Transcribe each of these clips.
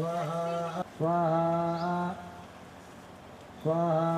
स्वाहा स्वाहा स्वाहा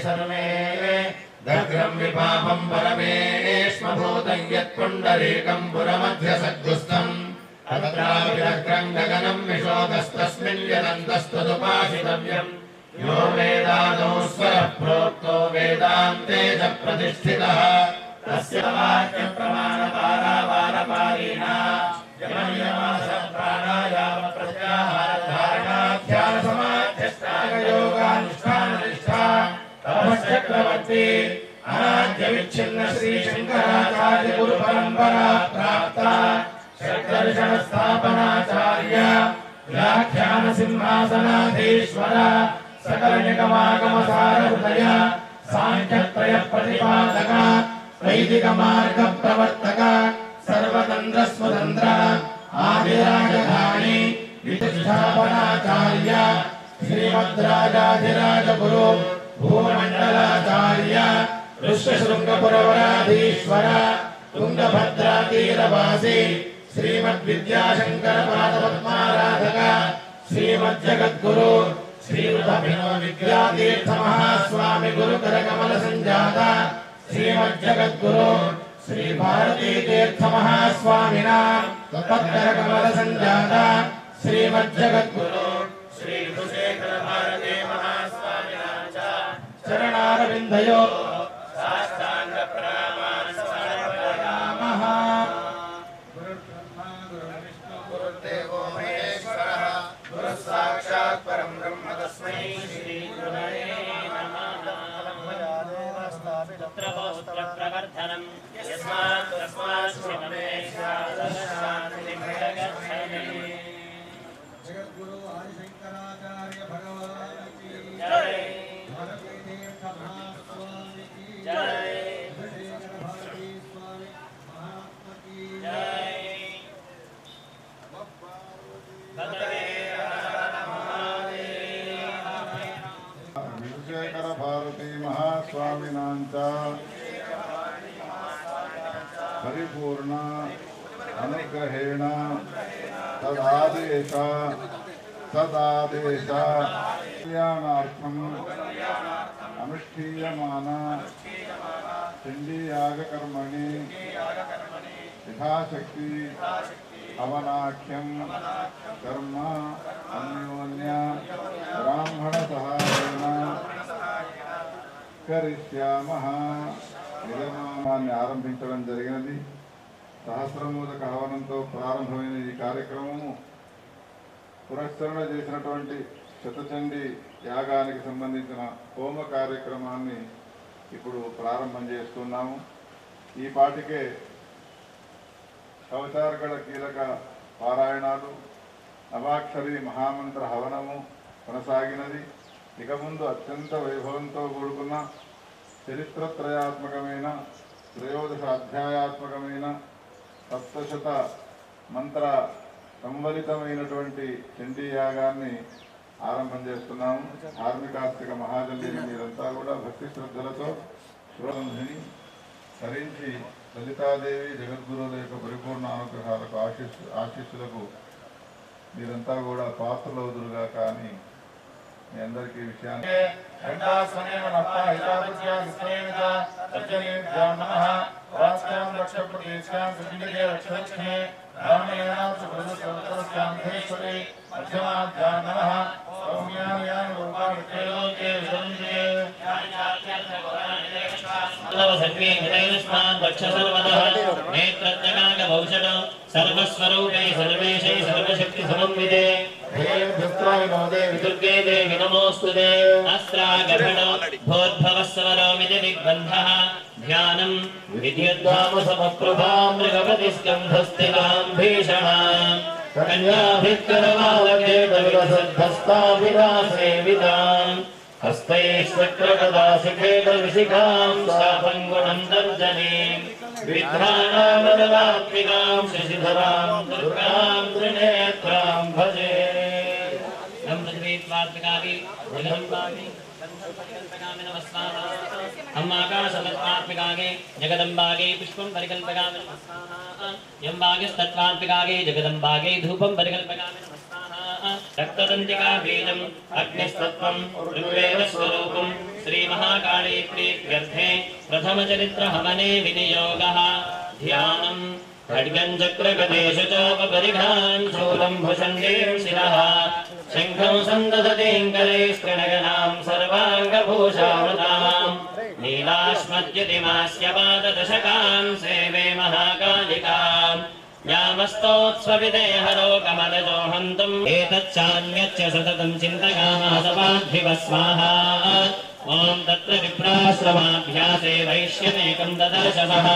सर्वे दग्रं विपापं परमेश्मभूतं यत्पुण्डरीकं पुरमध्यसद्गुस्थम् अत्राविदग्रं गगनं विशोकस्तस्मिन् यदन्तस्तदुपासितव्यम् यो वेदादौ स्वरः प्रोक्तो वेदान्ते च प्रतिष्ठितः तस्य वाक्यप्रमाणपारावारपारीणा यमनियमासप्राणायामप्रत्याहारधारणाध्यानसमाध्यष्टाङ्गयोगानुष्ठाननिष्ठा तपश्चक्रवर्ती अनाद्य विच्छिन्न श्री शंकराचार्य गुरु परंपरा प्राप्त षड्दर्शन स्थापनाचार्य व्याख्यान सिंहासनाधीश्वर सकल निगमागम सार हृदय सांख्यत्रय प्रतिपादक वैदिक मार्ग प्रवर्तक सर्वतंत्र स्वतंत्र आदिराजधानी विधिष्ठापनाचार्य श्रीमद्राजाधिराज गुरु भूमंडलाचार्य ऋष्यशृंगपुरवराधीश्वर तुंगभद्रा तीरवासी श्रीमद्विद्याशंकर पादपद्माराधक श्रीमज्जगद्गुरु श्रीमदभिनव विद्यातीर्थ महास्वामी गुरुकर कमल संजाता श्रीमज्जगद्गुरु श्री भारती तीर्थ महास्वामिना तत्कर कमल संजाता श्रीमज्जगद्गुरु श्री कुशेखर भारती महास्वामिना चरणारविंदयो साष्टांग प्रणामान् समर्पयामः। गुरुर्ब्रह्मा गुरुर्विष्णु गुरुर्देवो महेश्वरः गुरुः साक्षात् परं ब्रह्म तस्मै श्री गुरवे प्रवर्धनम् यस्मात् तस्मात् जगद्गुरु आदिशंकराचार्य भगवान की जय। भारती तीर्थ महास्वामी की जय। कुशेखर भारती स्वामी महात्मा की जय। कुशेखर भारती महास्वामिनांच परिपूर्ण अनुग्रहेण तदादेश कल्याणार्थम् अनुष्ठीयमान चण्डीयागकर्मणि यथाशक्ति हवनाख्यं कर्म अन्योन्य ब्राह्मण सहायेन करिष्यामः నిగమాన్ని ఆరంభించడం జరిగినది. సహస్రమోదక హవనంతో ప్రారంభమైన ఈ కార్యక్రమము పురస్కరణ చేసినటువంటి శతచండీ యాగానికి సంబంధించిన హోమ కార్యక్రమాన్ని ఇప్పుడు ప్రారంభం చేస్తున్నాము. ఈ పాటికే కవచార్గళ కీలక పారాయణాలు నవాక్షరి మహామంత్ర హవనము కొనసాగినది. ఇక ముందు అత్యంత వైభవంతో కూడుకున్న చరిత్రత్రయాత్మకమైన 13 అధ్యాయాత్మకమైన సప్తశత మంత్ర సంవలితమైనటువంటి చండీ యాగాన్ని ఆరంభం చేస్తున్నాము. ధార్మికాస్తిక మహాజల్లిని మీరంతా కూడా భక్తి శ్రద్ధలతో శ్రోతంధిని ధరించి లలితాదేవి జగద్గురువుల యొక్క పరిపూర్ణ అనుగ్రహాలకు ఆశీస్సులకు మీరంతా కూడా పాత్రలవుదురుగా కానీ మీ అందరికీ విషయాన్ని रामलेनाथप्रदत्तवस्कान्धेश्वरे मध्यमाभ्यां नमः सौम्यायां रूपावृते लोके विदन्ते सर्वे हृदयस्मान् वक्ष सर्वतः नेत्रत्यकागभौषण सर्वस्वरूपे सर्वेशै सर्वशक्ति समन्विते दुर्गे देवी नमोऽस्तुते अस्त्रागभण भोद्भवस्वरोमिति दिग्बन्धः ध्यानं विद्युद्धामसमप्रभां मृगपतिस्कन्धस्थितां भीषणां कन्याभिक्करमालकेतविलसद्धस्ताभिलासेवितां हस्तैश्चक्रगदाशिखेतविशिखां शापङ्गुणं तर्जनीं विघ्नानामदवात्मिकां शशिधरां दुर्गां त्रिनेत्रां भजे ब्रह्मद्वीत्वात्मिकागी जगदम्बागी परिकल्पकामि नमस्वाहा अम्माकाशतत्त्वात्मिकागे जगदम्बागे पुष्पं परिकल्पकामि नमस्वाहा यम्बागस्तत्त्वात्मिकागे जगदम्बागे धूपं परिकल्पकामि नमस्वाहा रक्तदन्तिका बीजम् अग्निस्तत्त्वं ऋग्वेद स्वरूपं श्रीमहाकाली प्रीत्यर्थे प्रथमचरित्रहवने विनियोगः ध्यानं खड्गं चक्रगदेषु चोपरिघान् शूलं भुषण्डीं शिरः शङ्खं सन्दधतीं करैस्त्रिनयनां सर्वाङ्गभूषावृतां नीलाश्मद्युतिमास्य पाददशकां सेवे महाकालिकां यामस्तोत्स्वविदेहरो कमलजो हन्तुम् एतच्चान्यच्च सततं चिन्तयामासवाद्भिव स्वाहा ॐ तत्र विप्राश्रमाभ्यासे वैश्यमेकं ददर्शवः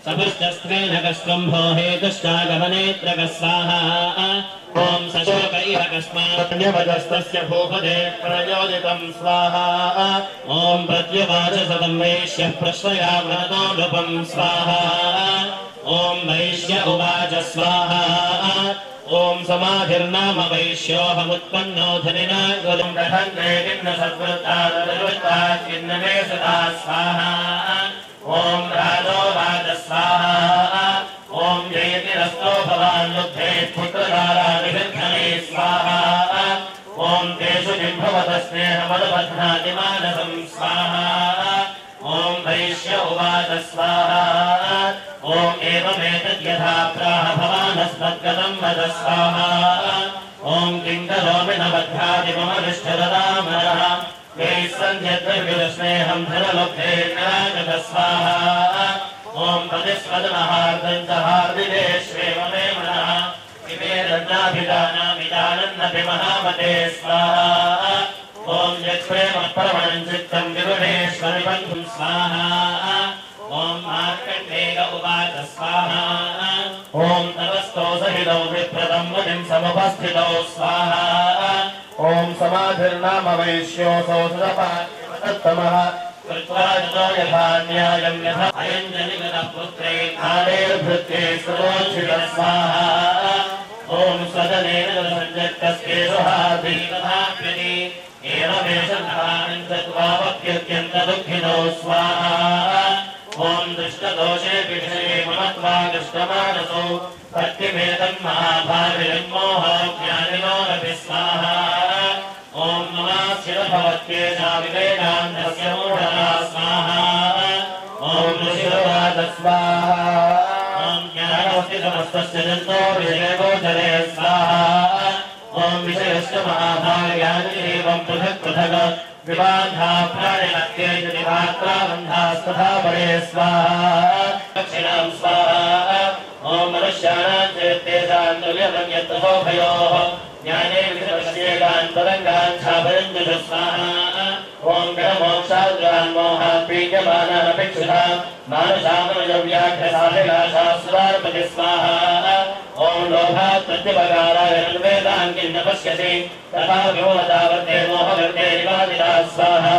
सपुष्टस्त्वेन कस्त्वम्भो हेतुश्चागमनेत्रकः स्वाहा ॐ सशोक इव कस्मान्यवजस्तस्य भूपदे प्रयोजितं स्वाहा ॐ प्रत्युवाच सतं वैश्यः प्रश्रयामनतो नृपं स्वाहा ॐ वैश्य उवाच स्वाहा ॐ समाधिर्नाम वैश्योऽहमुत्पन्नो धनिना गुरुं दहन्ते किन्न सद्वृत्ताद्वृत्तात् किन्न मे सदा स्वाहा ॐ राजो वाच स्वाहा ॐ जयतिरस्तो भवान् लुब्धे पुत्रधारादिविद्धने स्वाहा ॐ तेषु जिह्ववतस्नेहमनुबध्नाति मानसं स्वाहा ॐ वैश्य उवाच स्वाहा ॐ एवमेतद्यथा प्राह भवानस्मद्गतं वद स्वाहा ॐ किं करोमि न बध्नाति मम निष्ठरदामरः यैः सन्ध्यद्रविदस्नेहं धनलब्धे नागत स्वाहा ॐ पतिस्वदमहार्दं च हार्दिदेष्वेव मे मनः इमे दन्नाभिदानामि जानन्नपि महामते स्वाहा ॐ यत्प्रेमप्रवणं चित्तं विगुणेश्वरि बन्धुं स्वाहा ॐ मार्कण्डेय उवाच स्वाहा ॐ तवस्तो सहितौ विप्रतं मुनिं समुपस्थितौ स्वाहा ॐ समाधिर्नाम वैश्योऽसौ सुरपात्तमः कृत्वा जतो यथा न्यायं यथा अयं जनिगतः पुत्रे कालेर्भृत्ये सुरोचितः स्वाहा ॐ स्वदनेन संजक्तस्येषु हार्दिकथाप्यति एवमेष नवानन्दत्वावप्यत्यन्तदुःखितो स्वाहा ॐ दुष्टदोषे विषये मम त्वागष्टमानसो भक्तिमेतं महाभाविनं मोहो ज्ञानिनोरपि स्वाहा ॐ नमास्यभवत्येषा विवेकान्तस्य मूढः स्वाहा ॐ ऋषिर्वाच स्वाहा ॐ ज्ञानमस्ति समस्तस्य जन्तो विषयगोचरे स्वाहा ॐ विषयस्य महाभाग्यानि एवं पृथक् पृथक् विबाधा प्राणिनत्ये जनिभात्राबन्धास्तथा परे स्वाहा दक्षिणां स्वाहा ॐ मनुष्याणां चेत्तेषां तुल्यं यत्ततो भयोः ज्ञाने विषयस्येकान् तरङ्गान् छाभयञ्जुष स्वाहा ॐ गणमोक्षाद्रान् मोहात् पीड्यमानानपेक्षितां मानुषामनुजव्याघ्रसाभिलाषास्वार्पति स्वाहा ॐ लोभात् प्रत्यपकाराय निर्वेदान् किन्न पश्यसि तथा विमोहतावर्ते मोहवर्ते निवादिता स्वाहा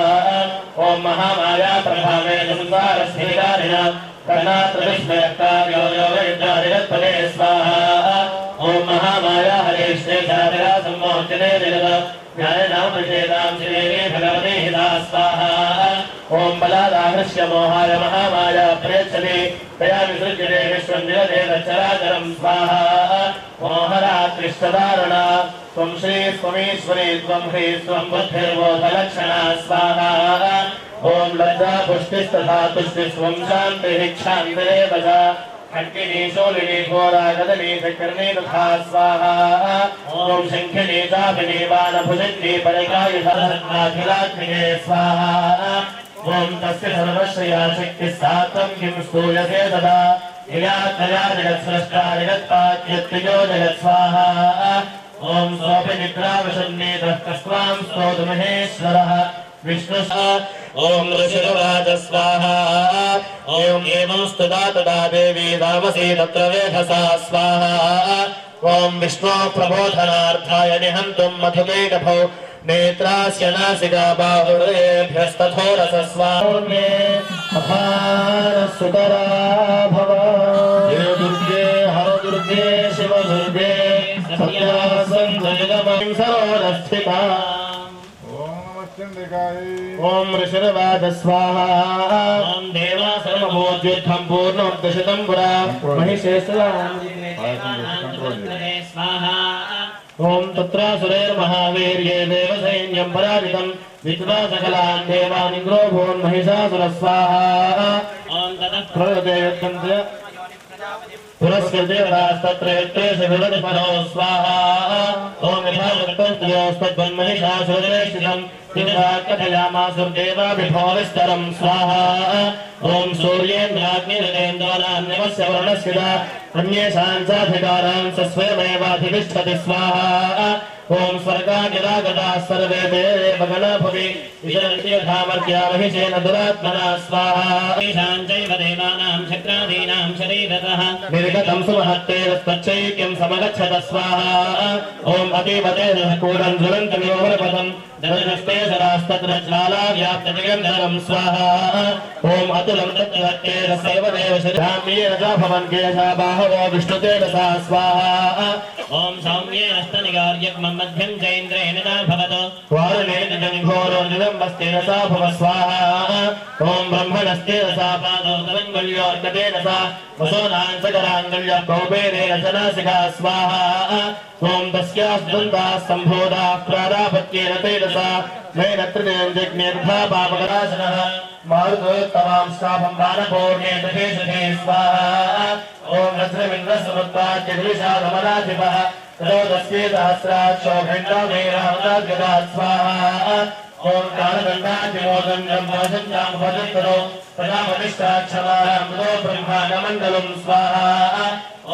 ॐ महामाया प्रभावेन संसारस्थितिकारिणा कर्णात्रविस्मयक्तार्यो योगयुद्धादिगत्पदे स्वाहा ॐ महामाया हरेश्रेषादिरा सम्मोचने जगत ज्ञाननामनिषेधां शिवेगे भगवते हिता स्वाहा ॐ बलादाहृष्य मोहाय महामाया प्रेच्छति तया विसृज्यते विश्वं जगते तच्चराचरं स्वाहा मोहरात्रिष्टदारुणा त्वं श्री त्वमीश्वरी त्वं ह्री त्वं बुद्धिर्बोधलक्षणा स्वाहा ॐ लज्जा पुष्टिस्तथा तुष्टिस्त्वं शान्तिः क्षान्तिरेव च खड्गिनी शूलिनी घोरागदनी चक्रनी तथा स्वाहा ॐ शङ्खिनी चापिनी बाणभुजङ्गी परिकायुधाधिलाग्निगे स्वाहा ॐ तस्य सर्वश्रया शक्तिस्तात्वं किं स्तूयते तदा इयात्तया जगत्स्रष्टा जगत्पाद्यत्रियो जगत्स्वाहा ॐ सोऽपि निद्रावशन्नेतः कस्त्वां स्तोतुमहेश्वरः विष्णुः ॐ ऋषिरुवाच स्वाहा ॐ एवं स्तुता तदा देवी तामसी तत्र वेधसा स्वाहा ॐ विष्णो प्रबोधनार्थाय निहन्तुं मधुकैटभौ नेत्रास्य नासिका बाहुरेभ्यस्तथोरसस्वामे अपारसुतरा भव देव दुर्गे हर दुर्गे शिव दुर्गे सत्या सञ्जयगमं सरोरस्थिता ॐ ऋषिर्वाच स्वाहा ॐ देवा सर्वभूत्युत्थं पूर्णोद्दशितं पुरा स्वाहा ॐ तत्रासुरैर्महावीर्ये देवसैन्यं पराजितं विद्वा सकलान् देवान् इन्द्रो भून् महिषासुरस्वाहा ॐ ततः प्रवृते युद्धन्ते पुरस्कृते रास्तत्र यत्तेषु विवदपरो स्वाहा ॐ यथा वक्तव्योस्तद्वन्महिषासुरदेशितं पितरा कथयामासुर्देवाभिभो विस्तरं स्वाहा ॐ सूर्येन्द्राग्निरेन्द्रान्यवस्य वर्णस्यता अन्येषां चाधिकारां स स्वयमेवाधितिष्ठति स्वाहा ॐ स्वर्गादिरागताः सर्वे देवगणा भुवि विचरन्ति यथा मर्त्या महिषेन दुरात्मना स्वाहा तेषां चैव देवानां शक्रादीनां शरीरतः निर्गतं सुमहत्तेरस्तच्चैक्यं समगच्छत स्वाहा ॐ अतीव तेजः कूलं ज्वलन्तमिवरपदं दर्शस्ते सरास्तत्र ज्वालाव्याप्तजगन्धरं स्वाहा ॐ अतुलं तत्त्वत्तेरसैव देव शरीराम्येन च भवन् केशा बाहवो विष्णुतेजसा स्वाहा ॐ सौम्येन स्तनिगार्यग्मं मध्यं चैन्द्रेण च भवतु वारुणेन जङ्घोरोर्जलम्बस्तेन सा भव स्वाहा ॐ ब्रह्मणस्तेन सा पादौ तदङ्गुल्योर्गतेन सा वसोनां सकराङ्गुल्यः कौबेरेण च नासिका स्वाहा ॐ तस्यास्दन्ताः सम्भोधाः प्रारापत्येन तेजसा नैनत्रिनेन जज्ञेर्धा पापकराशनः मारुतोत्तमां शापं बाणपूर्णे दधेशते स्वाहा ॐ वज्रमिन्द्रसमुत्पाद्यद्विषादमराधिपः त्रयोदस्येतहस्राक्षोभिण्डमेरावताद्गतात् स्वाहा ॐ कालदण्डाद्यमोदण्डं वासञ्चां भजन्तरो प्रजापतिष्ठाक्षमारामृतो ब्रह्माण्डमण्डलं स्वाहा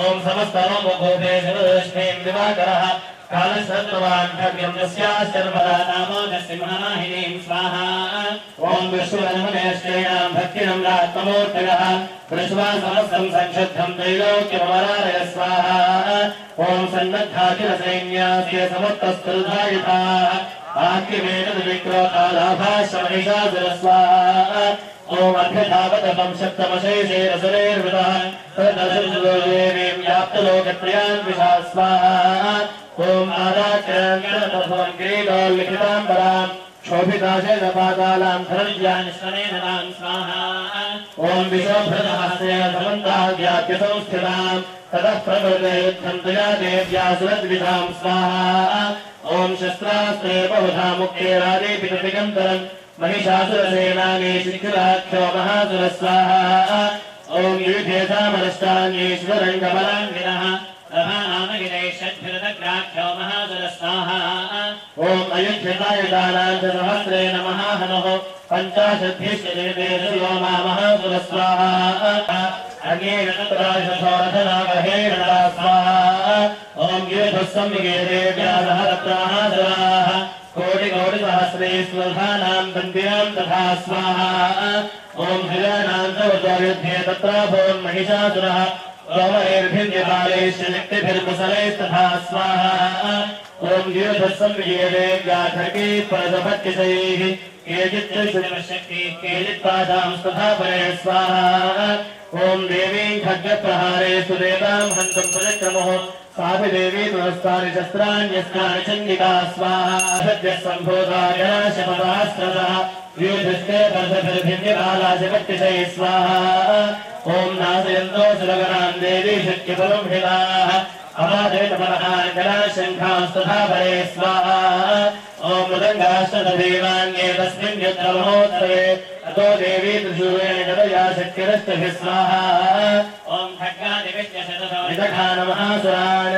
ॐ समस्तरोमगोपे शरदश्मीं दिवाकरः कालसर्पवान् खड्गं यस्याश्चर्मदा नामोदस्य महावाहिनीं स्वाहा ॐ विश्वजन्मनेश्चैनां भक्तिनं रात्ममूर्तिगः दृष्ट्वा समस्तं संशुद्धं त्रैलोक्यमरारय स्वाहा ॐ सन्नद्धाखिलसैन्यास्य समुत्तस्तुर्धायिताः आख्यमेतद्विक्रोतालाभाश्रमहिषासुरस्वाहा ॐ अभ्यधावतं शक्तमशेषेरसुरेर्वृतः तदर्शुदेवीं व्याप्तलोकप्रियान् विशा स्वाहा ॐ आदाचरङ्गणतभवं किरीटोल्लिखिताम्बरां शोभिताशेषपातालां धनञ्जानिष्ठनेन तां स्वाहा ॐ विशोभृतहस्तेन समन्ताद्याप्य संस्थितां ततः प्रभृते युद्धं तुया देव्या सुरद्विषां स्वाहा ॐ शस्त्रास्त्रे बहुधा मुक्तेरादेपितदिगन्तरम् महिषासुरसेनानी शिखिराख्यो महासुरस्वाहा ॐ युधेतामनष्टान्येश्वरङ्गबलाङ्गिनः रभानामगिरेषद्भिरदग्राख्यो महासुरस्वाहा ॐ अयुध्यतायुधानां च सहस्रेण महाहनुः पञ्चाशद्भिश्चेदेशयो महासुरस्वाहा अग्नेन तत्राशोरथनामहेरणा स्वाहा ॐ युधः सम्मिगे देव्या सहरत्राहासुराः कोटिकोटिसहस्रेष्वधानां दन्दिनां तथा स्वाहा ॐ धिराणां च उद्युध्ये तत्र भोन् महिषासुरः सोमैर्भिर्यपालैश्च शक्तिभिर्मुसलैस्तथा स्वाहा ॐ युधः सम्मिगे व्याघर्गे परदभट्टिशैः केचित् शिवशक्तिः केचित् पादां स्तथा परे स्वाहा ॐ देवीं खड्गप्रहारे सुदेवां हन्तुं प्रचक्रमुः सापि देवी तुरस्तानि शस्त्राण्यस्त्राणि चण्डिका स्वाहा सद्यः सम्भूता जनाशपदास्त्रतः व्यूधिस्ते वर्धभिर्भिन्यकालाशकट्टिशैः स्वाहा ॐ नाशयन्तो सुरगणां देवी शक्तिबलं हिताः अमादेतपरहाङ्गलाशङ्खास्तथा परे स्वाहा ॐ मृदङ्गाष्टदेवाङ्गे तस्मिन् यत्र महोत्सवे अतो देवी त्रिशूलेन गतया शक्तिरष्टभिः स्वाहा ॐ विदघानमहासुरान्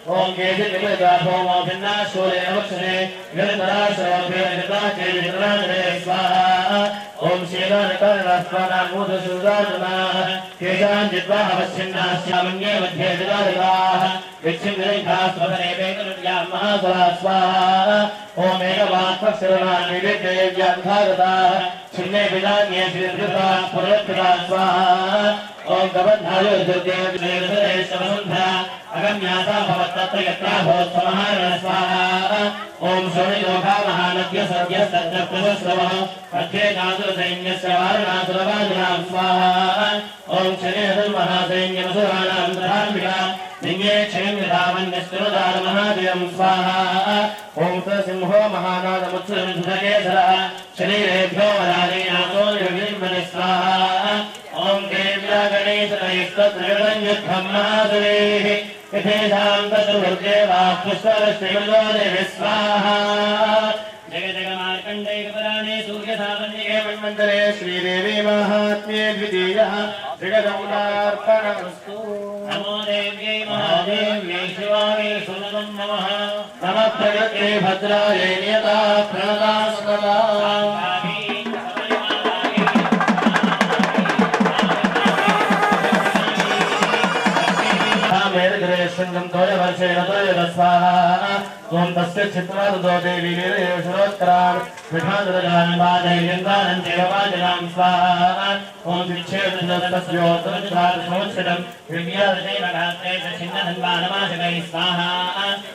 ओम केजित निमित्ताभो मोभिन्ना शूलेन वक्षसे विरतराश्रवभेदताचेवितराजने स्वाहा ओम शीलानकर्णस्वानामूधसुदाजुनाः केशाञ्जिद्वाः वश्चिन्नाश्यामन्ये मध्ये विदारिताः विच्छिन्नरेखाः स्वधने वेदनुर्यां महासुरा स्वाहा ओम एकवात्मक्षरणान्विदेव्यान्धागताः छिन्ने विदान्ये श्रीधृताः पुरवत्कृताः स्वाहा ओम गबन्धायोर्जुर्देवदेवसुरेशवसुन्धरा अगम्यासा भवत्तत्र यत्रा भवत्समहारण स्वाहा ओम शोणिलोका महानद्य सर्वस्तत्रप्रसस्रवः मध्ये नासुरसैन्यस्य वारणासुरवाजुनां स्वाहा ओम शनेहदन्महासैन्यमसुराणां तथान्विका लिङ्गे क्षयं यथावन्यस्तुरदारमहादेवं स्वाहा ओम सिंहो महानादमुत्सुरमिधुरकेसरः शरीरेभ्यो वरालेनासो निर्विम्बनि स्वाहा ओम देव्या गणेशतैस्तत्रयुद्धं महासुरेः यथेषां तत्सुहृद्देवाः पुष्पवृष्टिमल्लोदेवि स्वाहा जय जय मार्कण्डेयपुराणे सूर्यसामन्ये मन्वन्तरे श्रीदेवी महात्म्ये द्वितीयः जगदम्बार्पणमस्तु नमो देव्यै महादेव्यै शिवायै सुनतं नमः नमः प्रगते भद्रायै नियता प्रणता सदा शृंगं तोयवर्षेण तोयदस्वाहा ओम तस्य चित्रादो देवी लीलयोषरोत्करान् विठादरान् वादयन्तानं देववाजनां स्वाहा ओम विच्छेदस्तस्योत्तरचारसंवत्सरं विव्यादशैवगात्रे छिन्नधन्वानमाशकै स्वाहा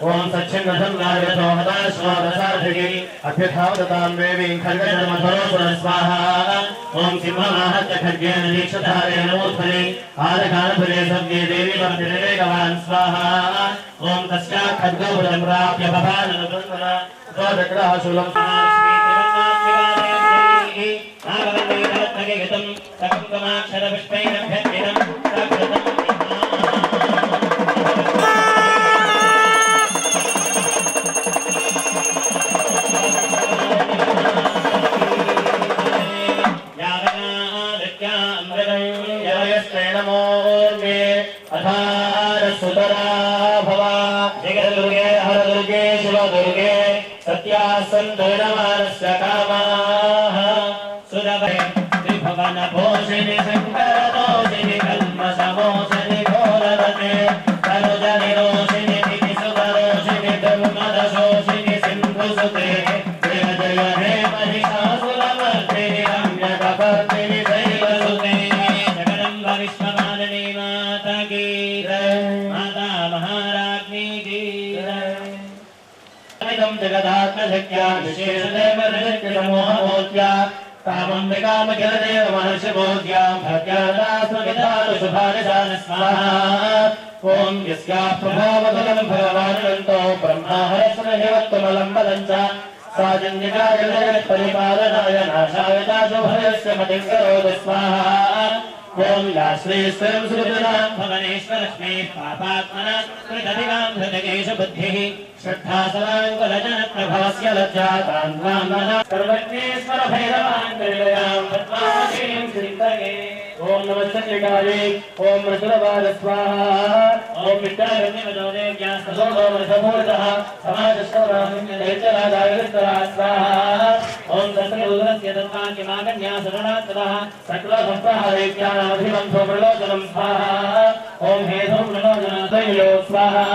ओम सच्छिन्नधन्वार्यतो हताश्वादसार्थिकी अभ्यथावदतां देवीं खड्गजन्मधरोसुर स्वाहा ओम सिंहमाहत्य खड्गेन दीक्षधारेण ऊर्ध्वनि आदघानफले सव्ये देवी वर्धिरेकवान् स्वाहा ओम तस्या खड्गपुरं प्राप्य बभाननुबन्धना स्वदग्रहशूलं नागवल्लीरत्नगीतं सकुङ्कुमाक्षरपुष्पैरभ्यर्थितं सुतरा भवा जगदुर्गे हरदुर्गे शिवदुर्गे सत्यासन्दोरमानस्य कामाः सुरभे त्रिभुवनपोषिणि शङ्करदोषिणि कल्मषमोषिणि घोररते तनुजनिरोषिणि दितिसुतरोषिणि दुर्मदशोषिणि सिन्धुसुते जय जय हे महिषासुरमर्दिनि रम्यकपर्दिनि शैलसुते जगदम्ब विश्वमालिनी माता की माता महाराज्ञी की जगदात्मशक्त्या विशेषदेव नित्यसमूहमूर्त्या कामम्बिकामखिलदेव महर्षिबोध्या भक्त्यादास्मविदानुशुभानिशान स्वाहा ओम यस्याः प्रभावफलं भगवानन्तो ब्रह्मा हरस्महिवत्तमलं वदं च साजन्यकाय जगत्परिपालनाय नाशाय दाशुभयस्य मतिं करोतु स्वाहा ओम याश्रीस्वयं सुरतनां भवनेश्वरश्मी पापात्मना कृतधिकां हृदकेश बुद्धिः श्रद्धा सदाङ्कुलजनप्रभवस्य लज्जातान्वान्मना सर्वज्ञेश्वर भैरवान् निर्लयां पद्मावतीं चिन्तये ओम नमः चन्द्रिकायै ओम ऋषभवाद स्वाहा ओम विद्यागम्यवदोदेव्यास्तसोमरसमूर्तः समाजस्तवराजराजायविस्तरा स्वाहा ओम दशरूपस्य दत्ताकिमागन्या सगुणात्तरः सकलसंप्रहारेत्यानामधिमन्थो प्रलोचनं स्वाहा ओम हेधुं प्रलोचनतयो स्वाहा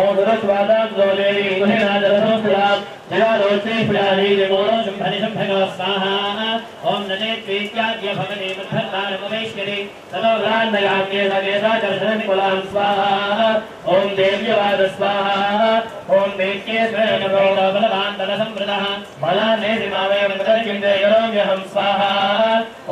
ओम दुरस्वादाब्दोदेवी गुहेनादरसंस्थितां जगारोचे प्रियारी जगोरो शम्भनिशम्भगो स्वाहा ओम नजेत्वेत्याद्य भगवते मद्धर्तारमुमेश्वरी तदोग्रान्नयाम्ये सगेशाचर्षणनिकुलां स्वाहा ओम देव्यवाद स्वाहा ओम देव्येश्वरनगौरवबलवान्तरसंवृतः बलान्नेसिमावे मन्दर्किन्दे करोम्यहं स्वाहा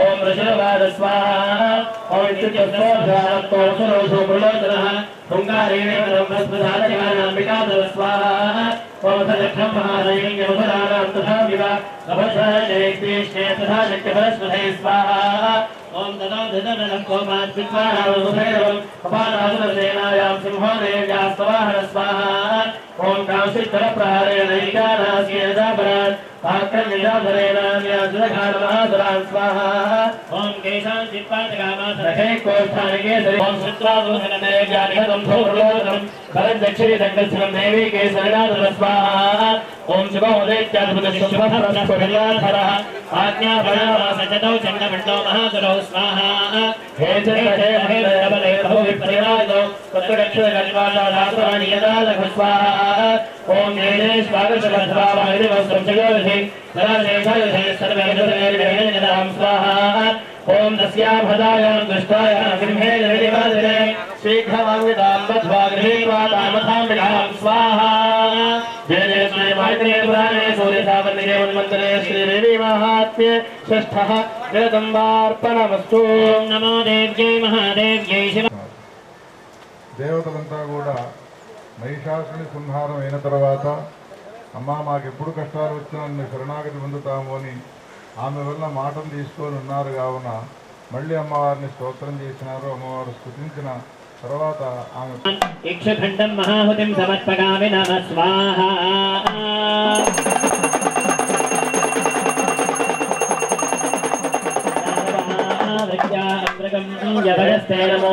ओम ऋषभवाद स्वाहा ओम इत्युक्तोऽध्यात्तो सुरोषो प्रलोचनः हुङ्गारेण ब्रह्मस्पदालयानाम्बिकादव स्वाहा ओम सदक्षं महादैन्यमुखदानां तथा विवा अभद्रजयेष्टे तथा शक्तिफलस्पधे स्वाहा ओम ततो धृतनलं कोपात् विद्वानामुभैरवं कपालासुरसेनायां सिंहो देव्यास्तवाहन स्वाहा ओम शिखर प्रहारेण ईशानास्येदापरात् पाक्रन्यजाधरेणान्यासुरघानमहासुरान् स्वाहा ओम केशां चित्पातकामास रखे कोष्ठानिके सरि ओम शुक्लादोषनमे ज्ञानिकतं सौरलोकनं भरद्दक्षिणे दण्डस्वं देवी केसरिनाथ स्वाहा ओम शुभमोदेत्याद्भुतशुभफलस्फुटलाधरः आज्ञापणासचतौ चण्डमण्डो महासुरौ स्वाहा हे जय विप्रयागौ तत्त्वदक्षिणगल्वादासवाणि यदा लघु स्वाहा ओम जयेश्वागतवस्वावायुवस्त्रं जगोधि सदाशेषायुधे सर्वेदुर्वेदवेदनां स्वाहा ओम तस्याभदायां दुष्टायां गृहे जयदिवादिने शीघ्रमङ्गितां बद्ध्वा गृहीत्वातामथां विधां स्वाहा जय जय श्री मातृ पुराणे सूर्यसावर्णिके मन्मन्त्रे श्रीदेवी महात्म्ये षष्ठः जगदम्बार्पणमस्तु ओम नमो देव्यै महादेव्यै शिव దేవతలంతా కూడా మహిషాసుని సంహారం అయిన తర్వాత అమ్మా మాకెప్పుడు కష్టాలు వచ్చినా నిన్ను శరణాగతి పొందుతాము అని ఆమె వల్ల మాటలు తీసుకొని ఉన్నారు కావున మళ్ళీ అమ్మవారిని స్తోత్రం చేసినారు. అమ్మవారు స్తుతించిన తర్వాత ఆమె ఇక్షఖండం మహాహుతిం సమర్పగామి నమః స్వాహా यवयस्ते नमो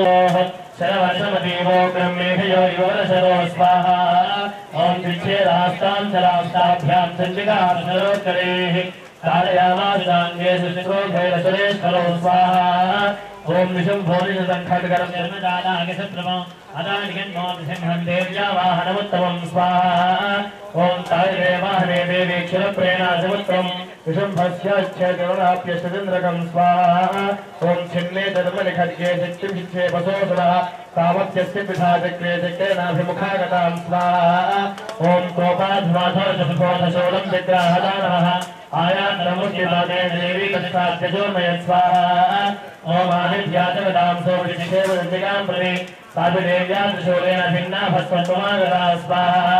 शरवर्षमदेवो ब्रह्मेभ्यो युवरशरो स्वाहा ॐ विच्छेदास्तां शरास्ताभ्यां चण्डिकाशरोत्तरेः कारयामासाङ्गे शुश्रूभैरसुरेश्वरो स्वाहा ॐ विशुम्भोनिषङ्खड्गरं जन्मदानागसप्रमो अदानिगन्मो सिंहं देव्या वाहनमुत्तमं स्वाहा ॐ तायदेवाहने देवी क्षरप्रेणासमुत्तमम् विशुम्भस्याच्छेदरुणाप्यश्चन्द्रकं स्वाहा ॐ छिन्ने धर्मनिखड्गे शक्तिभिच्छे वसोसुरः कामत्यस्य पिशाचक्रे चक्रेणाभिमुखागतां स्वाहा ॐ कोपाध्वाथोषोलं विग्रहदानः आयान्तमुच्यमाने देवी कष्टाद्यजोर्मय स्वाहा ॐ आदित्याचगदां सोमशिक्षेवदन्तिकां प्रति साभिदेव्या त्रिशूलेन भिन्ना भस्मत्वमागता स्वाहा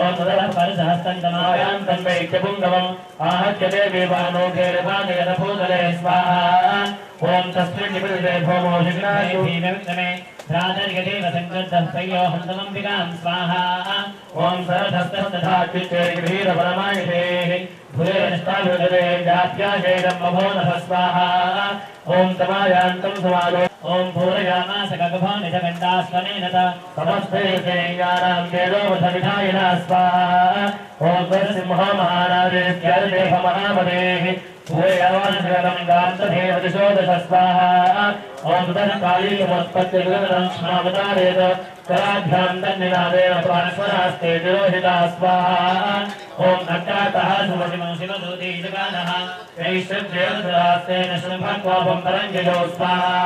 ॐ तदः परसहस्तन्तमायान्तं वैक्यपुङ्गवम् आहत्य देवी वानोघेरपादयनभूतले स्वाहा ॐ तस्मिन् निपतिते भौमो जिग्नासु राजर्गदेव संकृतः सयो हन्तमम्बिकां स्वाहा ॐ सरधस्तस्तथा चित्तेर्गृहीरपरमायुधेः भुरेष्टाभिगते जात्याशेदं मभोनः स्वाहा ॐ तमायान्तं समालो ॐ पूरयामास गगभोनिधगण्डास्वनेन समस्तैर्यानां तेजोवधविधायिना स्वाहा ॐ नरसिंहो महाराजेत्यादिदेह महामदेः भूयवानशरणं गान्तदेव दिशोदश स्वाहा ॐ तत्कालीनमुत्पत्तिगगनं स्मावतारेत कराभ्यां तन्निनादेन प्राणस्वरास्ते तिरोहिता स्वाहा ॐ अट्टातः सुमसिमं शिवदूतीजगानः वैश्वज्येन्द्रास्तेन शुम्भक्वापं परञ्जयो स्वाहा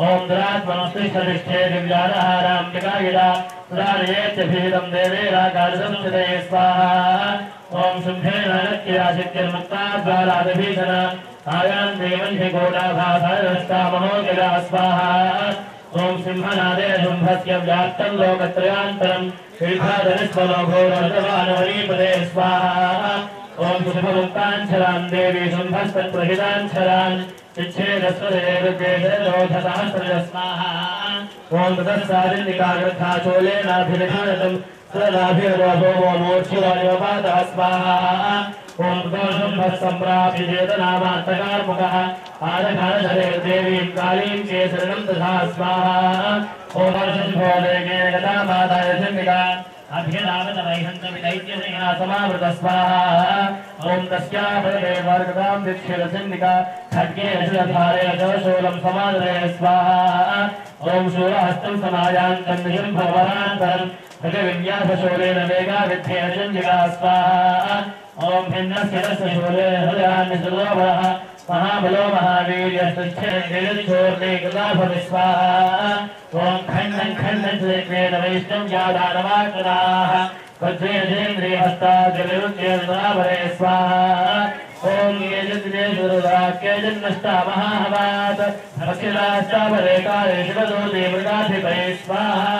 ॐ दुरात्मनस्तिष्ठतिष्ठे दिव्यालहाराम्बिकायिदा सुधारयेच्च भीतं देवेराकाशंस्थिते स्वाहा ॐ शुम्भेन नक्किराशित्यर्मुक्ताद्वारादिभीषण आयां देवन्हि घोडाभासारस्तामहोगिरा स्वाहा ॐ सिंहनादे शुम्भस्य व्याप्तं लोकत्रयान्तरं श्रीभाधनिस्वनो घोरर्धवानवरीपदे स्वाहा ॐ शुभमुक्ताञ्छलां देवी शुम्भस्तत्प्रहिताञ्छलान् चिच्छेदस्वदेवद्वेषरोधसहस्रज स्वाहा ॐ ततस्सादिन्निकाग्रथाचोलेनाभिनिधानतं सदाभिर्वभो मोक्षिवानिवपादः स्वाहा ॐ शुम्भः चेतनामान्तकार्मुकः आदघानधरेर्देवीं कालीं केसरणं तथा स्वाहा ॐ शुम्भोदेगेन गता माताय चण्डिका अभ्यदावत वैहन्तविदैत्यसेना समावृत स्वाहा ॐ तस्यापदे वर्गदां दिक्षिरचण्डिका खड्गेन शिरधारेण जलशूलं समादरे स्वाहा ॐ शूलहस्तं समायान्तं निशुम्भवरान्तरं भगविन्यासशूलेन वेगाविद्धेन चण्डिका स्वाहा ॐ भिन्नस्य तस्य शूलेन हृदयान्निसुलोभरः महाबलो महावीर्यस्तच्छेदच्छोर्णेकृताभवि स्वाहा ॐ खण्डं खण्डं चेक्रेण वैष्णव्यादानवाकृताः वज्रेन्द्रियहस्ताजलिरुद्येन्द्राभरे स्वाहा ॐ केजन्नष्टा महाहवात् भक्षिराष्टाभरे काले शिवदूते मृगाधिपये स्वाहा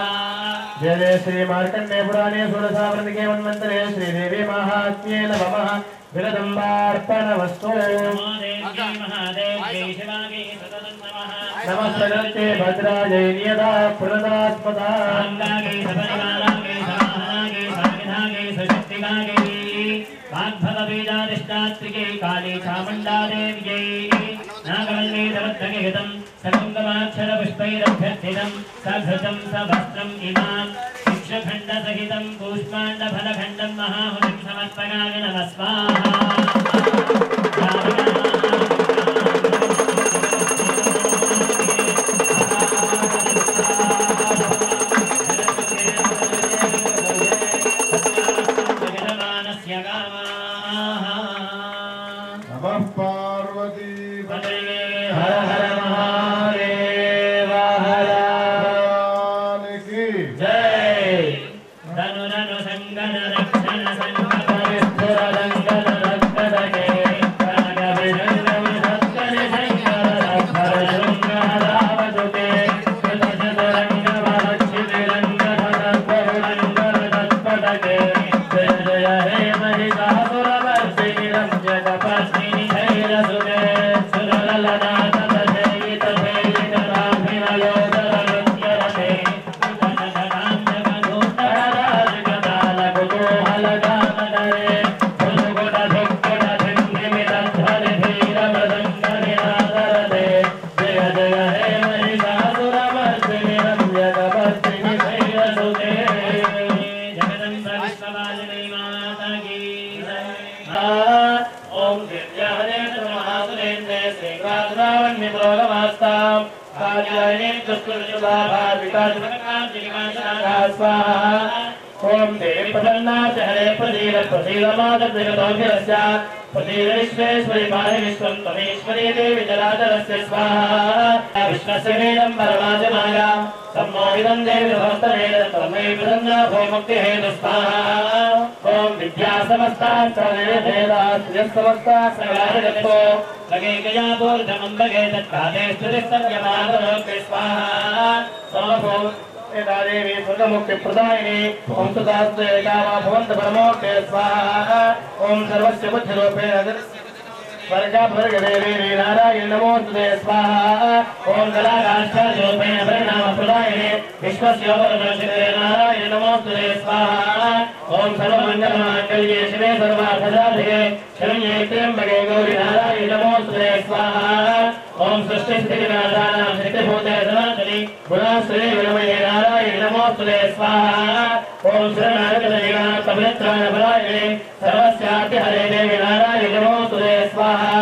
जय जय श्री मार्कण्डे पुराणे षोडशावृत्तिके मन्वन्तरे श्रीदेवी महात्म्ये नमः विरदम्बार्पणमस्तु नमस्ते भद्राजय नियता प्रणदात्मता भक्तिगायै वाग्भवबीजादिष्टात्रिकै काली चामुण्डा देव्यै नागवल्लीधवद्भगितं सकुङ्कुमाक्षरपुष्पैरभ्यर्थितं सघृतं सवस्त्रम् इमां शिक्षखण्डसहितं कूष्माण्डफलखण्डं महाहुतिं समर्पयामि नमः स्वाहा नमः पार्वती हर हर महादेव हर की जय धनु धनु संगन रक्षण संकट विस्फुर लंकन रक्षके कनक विजंगम सत्कन शंकर रक्षर शृंगारावतुते कृत शतरंग वरक्षित रंग धनक बहुरंग तत्पटके जय जय हे महिषासुर वर्षिणि रम्य तपस्विनि धैर्यसुते सुरललना तपसेवित सेवित राभिनयोदर नृत्यरते ओम दिव्याहने महासुरेन्द्रे श्रीग्रासुरावण्यप्रोगमास्तां कार्यायने चतुर्युगाभाविकाशमकां जिज्ञासा स्वाहा ओम देवी प्रसन्नाथ हरे प्रसीद प्रसीदमादजगतोऽभिरस्य प्रसीद विश्वेश्वरी पाहि विश्वं त्वमेश्वरी देवी जलाधरस्य स्वाहा विश्वस्य वेदं परमाजमाया सम्मोहितं देवी भवस्तमेन त्वमे प्रसन्ना भोमुक्तिहेतु स्वाहा ओम विद्या समस्ता सर्वेदास्यस्तमस्ता सगारगतो लगे गया बोधमं भगे तत्काले स्तुतिस्तव्यमानोक्ति स्वाहा सोमो देवी स्वर्गमुक्ति प्रदायिनी ओम सदास्ते एकावा भवन्त परमोक्ते स्वाहा ओम सर्वस्य बुद्धिरूपेण स्वर्गभर्गदेवी नारायण नमोस्तुते स्वाहा ओम कलाकाष्ठरूपेण परिणाम प्रदायिनी विश्वस्य वरदर्शिते नारायण नमोस्तुते स्वाहा ओम सर्वमङ्गलमाङ्गल्ये शिवे सर्वार्थसाधिके शरण्ये त्र्यम्बके गौरी नारायण नमोस्तुते स्वाहा ओम सृष्टिस्थितिनाशानां शक्तिभूते सनातनी गुणाश्रये विनमये नारायण नमोस्तुते स्वाहा ओम शरणागतजगन्नाथपवित्राणपरायणे सर्वस्यार्तिहरे देवी नारायण नमोस्तुते स्वाहा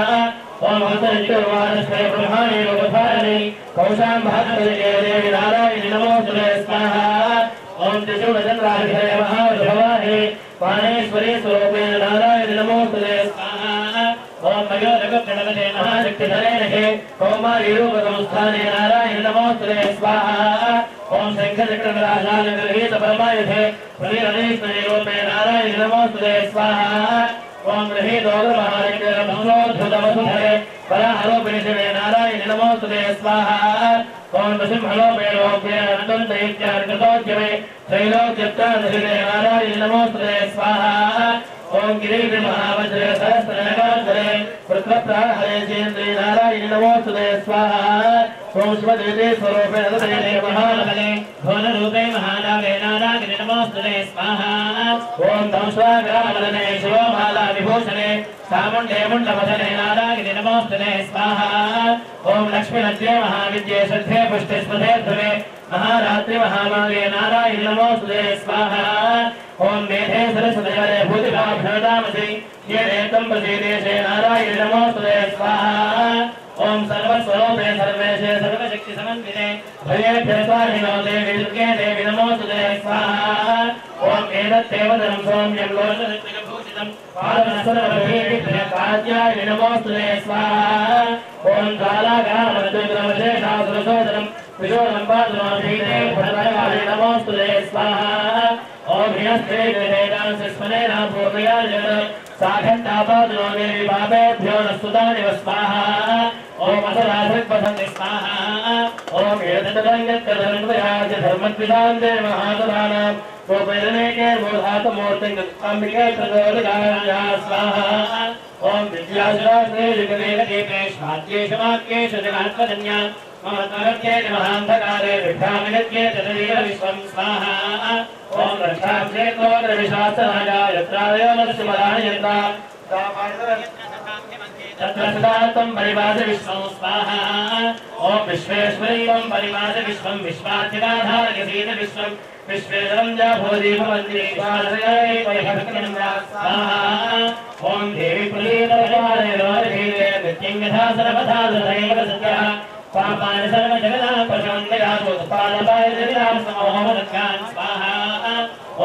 ओम हस्तनित्यवादस्वे ब्रह्माणि लोकधारिणि कौशाम्भहस्तनिके देवी नारायण नमोस्तुते स्वाहा ओम त्रिशूलचन्द्राभिधये महाविभवाहे पाणेश्वरी स्वरूपेण नारायण नमोस्तुते स्वाहा ओम मयोरगणपते महाशक्तिधरे नखे कौमारी रूपसंस्थाने नारायण नमोस्तुते स्वाहा ओम शंखचक्रराजानगृहीत परमायुधे प्रवीरणेश्वरी रूपे नारायण नमोस्तुते स्वाहा ओम गृहीतोग्रमहारिक्तमसोद्धतमसुधरे पराहरोपिणि शिवे नारायण नमोस्तुते स्वाहा ओम नृसिंहलोपेणोपेण अनन्तदैत्यार्कृतोद्यमे त्रैलोक्यत्रादशिरे नारायण नमोस्तुते स्वाहा ओम गिरिमहावज्रे सहस्रनगाधरे पृथ्वप्राहरे चेन्द्रे नारायण नमोस्तुते स्वाहा ओम शिवदेवी स्वरूपे नदते महानले भुवनरूपे महानागे नारायण नमोस्तुते स्वाहा ओम दंश्वाग्रामदने शिवमाला विभूषणे चामुण्डे मुण्डवदने नारायण नमोस्तुते स्वाहा ओम लक्ष्मीनद्ये महाविद्ये श्रद्धे पुष्टे स्मृते ध्रुवे महारात्रि महामागे नारायण नमोस्तुते स्वाहा ओम मेधे सरस्वती भूतिभाभ्यदामसि ये नेतं प्रसीदेशे नारायण नमोस्तुते स्वाहा ओम सर्वस्वरूपे सर्वेशे सर्वशक्ति समन्विते भयेभ्यः स्वाहिनो देवी दुर्गे देवी नमोस्तुते स्वाहा ओम एतत्तेवदनं सौम्यं लोचनत्रिभूषितं पादनसरभीतिप्रियकार्याय नमोस्तुते स्वाहा ओम ज्वालागामद्विग्रमशेषासुरसोदरं विशोदं पादनोऽधीते भद्रकाले नमोस्तुते स्वाहा ओम ह्यस्ते वेदांसस्मनेन पूर्णया जगत् साखण्डापादनो देवी पापेभ्यो नस्तुतानि स्वाहा ओम असरासृक्पथन्ति स्वाहा ओम एतदङ्गत्कर्मयाच धर्मद्विषान्ते महासुराणां गोपैरनेके बोधातमूर्तिं अम्बिके प्रचोदयाय स्वाहा ओम विद्यासुराश्रे युगवेदीपे स्वाद्येषु वाक्येषु जगात्मजन्या ममत्वगत्येति महान्धकारे विभ्रामिगत्येति तदेव विश्वं स्वाहा ॐ रक्षाक्षेत्रोग्रविश्वासनाय यत्रादयो नरसिंहराय यन्ता तत्र सदात्वं परिवास विश्वं स्वाहा ॐ विश्वेश्वरीवं परिवास विश्वं विश्वार्थिकाधारयसीत विश्वं विश्वेश्वरं जाभोधि भवन्ति विश्वासयै परिभक्तिं स्वाहा ॐ देवी प्रीतपरिवारे रोधीरे नित्यं यथा सर्वथा सदैव सत्यः पापानि सर्वजगदां प्रशमन्ययासु उत्पादपाय जगदां समोहमदत्कान् स्वाहा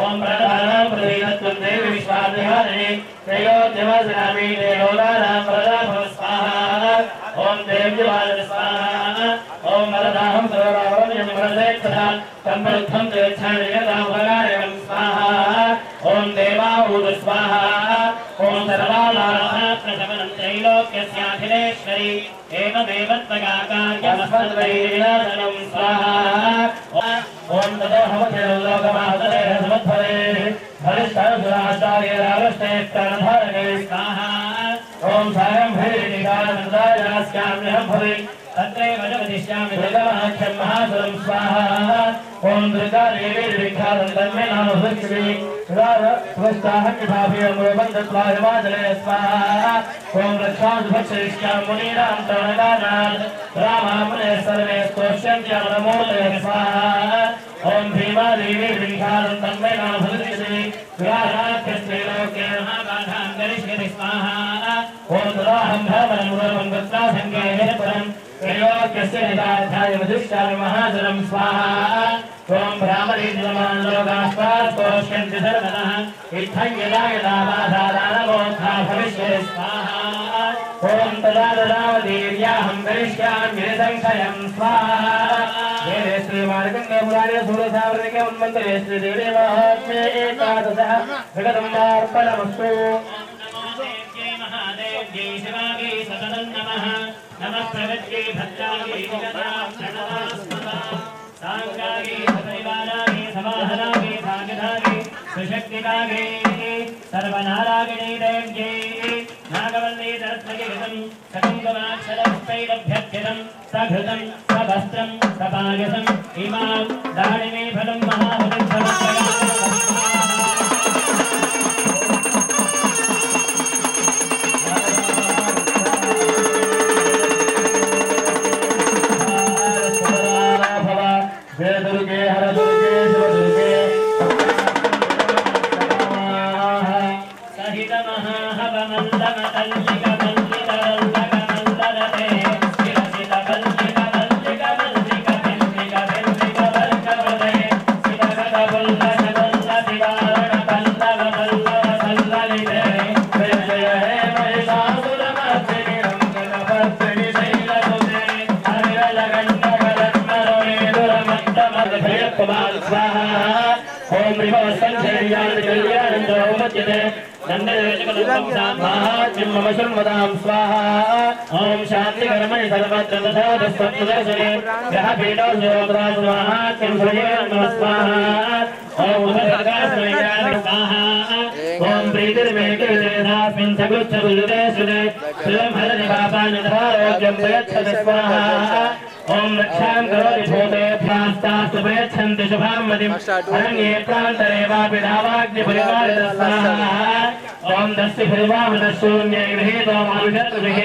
ॐ प्रधानां प्रतीतत्वं देवी विश्वार्थिकारिणे त्रयोद्यमस्यामि देवोदानां प्रदाभव स्वाहा ॐ देव्यवाद स्वाहा ॐ वरदाहं सर्वरावरं वरदेक्षता सम्पृद्धं तेच्छामि जगदां स्वाहा ॐ देवाऊद स्वाहा ॐ सर्वालाभप्रशमनं त्रैलोक्यस्याखिलेश्वरी एवमेव त्वगाकार्यमस्मद्वैरिनाशनं स्वाहा ॐ ततो हमतिर्लोकमातरे समुद्भवे हरिष्ठसुराचार्यरावष्टे प्रणधारणे स्वाहा ॐ सायं भैरिकानन्दायास्याम्यहं भवे तत्रैव जगदिष्यामि जगमाख्यं महासुरं स्वाहा ॐ दुर्गा देवी निर्विघ्नानं तन्मे नाम भक्ष्मि स्वस्ताहमिभाभिमोबन्धत्वायमाजले स्वाहा ॐ रक्षांसु भक्षयिष्यामि मुनीनां तरणगानात् रामामुने सर्वे स्तोष्यन्त्यमनमूर्तये स्वाहा ॐ भीमा देवी निर्विघ्नानं तन्मे नाम भक्ष्मि विराहाख्यस्त्रीलोके महागाधां करिष्यति स्वाहा ॐ तदाहं भ्रमणमुरमं गत्वा सङ्गेयपरम् त्रयोक्यस्य निदाध्यायमधिष्ठामि महासुरं स्वाहा ॐ भ्रामरीजमान् लोकास्वास्पोष्यन्ति सर्वतः इत्थं यदा यदा बाधादानमोत्था भविष्यति स्वाहा ॐ तदा तदावतीर्याहं करिष्यामि निसंशयं स्वाहा वेदे श्रीमार्कण्डे पुराणे सूरसावर्णिके उन्मन्त्रे श्रीदेवी महात्म्ये एकादशः जगदम्बार्पणमस्तु महादेव्यै शिवायै सततं नमः नमः प्रगत्यै भद्रायै जगदाक्षणदास्मदा साङ्गायै सपरिवारायै समाहनायै भागधायै सुशक्तिकायै सर्वनारायणी देव्यै नागवल्ली दरत्नगिरितं सकुङ्कुमाक्षरपुष्पैरभ्यर्थितं सघृतं सवस्त्रं सपायसम् इमां दारिणी फलं महाहुतिं समर्पयामि दुर्गे हर दुर्गे शिव दुर्गे सहित महाहवमल्लमतल्लिकमल्लिकमल्लिकमल्लरते शिरसितमल्लिकमल्लिकमल्लिकमल्लिकमल्लिकवर्गवदे सितगतपुल्लसबल्लतिवारणपल्लवपल्लवसल्ललिते जय जय हे महिषासुरमर्दिनि रङ्गकपर्दिनि शैलसुते हरिरलगण्डकलन्मरोमेदुरमत्तमद्भयकुमार स्वाहा ॐ रिभवस्कन्धेर्यान्तिकल्यानन्दौमज्यते नन्ददेशकलुकंसामाहात्म्यं मम शृण्वतां स्वाहा ॐ शान्तिकर्मणि सर्वत्र दशादस्वप्नदर्शने ग्रहपीठो स्वाहात्म्यं श्रयेण नमः स्वाहा ॐ उदरकास्मैयानि स्वाहा ॐ प्रीतिर्मेकविदेधास्मिन् सकृच्छबुद्धे सुदे श्रियं हरति पापानि तथारोग्यं प्रयच्छति स्वाहा ॐ रक्षां करोति भूतेभ्यस्तास्तु प्रयच्छन्ति शुभां मतिं अरण्ये प्रान्तरे वापि धावाग्निपरिपालितः स्वाहा ॐ दस्युभिर्वामदशून्ये गृहीतो माविषद्भिः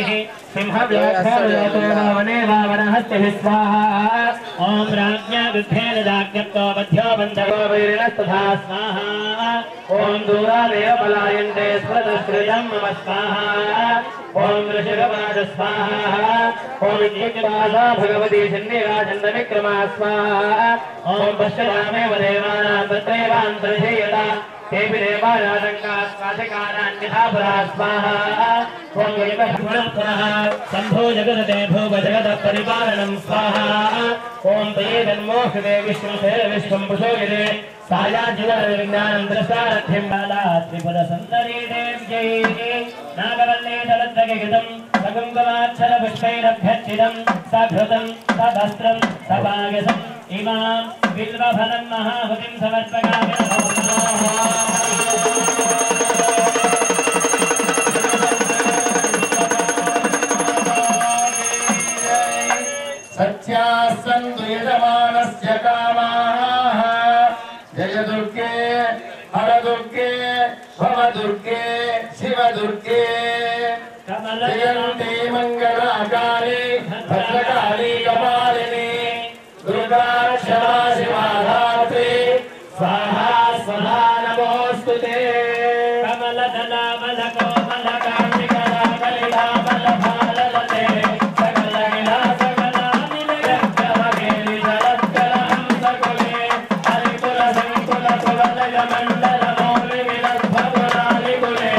सिंहव्याघ्रतो वावने वावनहस्तिभिः स्वाहा ॐ राज्ञा युद्धेन दाग्यप्तो बध्यो बन्धवो वैरिणस्तथा स्वाहा ॐ दूरादेव पलायन्ते स्मृतश्रियं मम स्वाहा ॐ ऋषिरवाद स्वाहा ॐ विद्युत्पासा भगवती शन्निराजन्दविक्रमा स्वाहा ॐ पश्यतामेव देवानां तत्रैवान्तर्धीयता तेऽपि देवानादङ्गास्वाधिकारान्यथा पुरा स्वाहा ॐ पुनः शम्भो जगदते भूप जगतः परिपालनं स्वाहा ॐ तये जन्मोऽस्ते विश्वसे विश्वं पुषोगिरे सायाज्युविज्ञानं द्रष्टारथिं बाला त्रिपुरसुन्दरी देव्यै नागवल्ले जलद्रगितं सकुङ्कुमाक्षरपुष्पैरभ्यर्चितं सघृतं सवस्त्रं सपायसम् इमां बिल्वफलं महाहुतिं समर्पयामि सत्या दुर्गे भव दुर्गे शिव दुर्गे जयन्ती मंगलाकाली भद्रकाली कपालिनी दुर्गा क्षमा शिवा धात्री स्वाहा स्वधा नमोस्तुते कमलदला मलकोमलकार्तिकला कलिला मलफाललते सकलगिला सकलानिलयज्ञमगेलि जलत्कलहं सकुले हरिकुल संकुल कुवलय मण्डल मौलिविलद्भवनालिकुले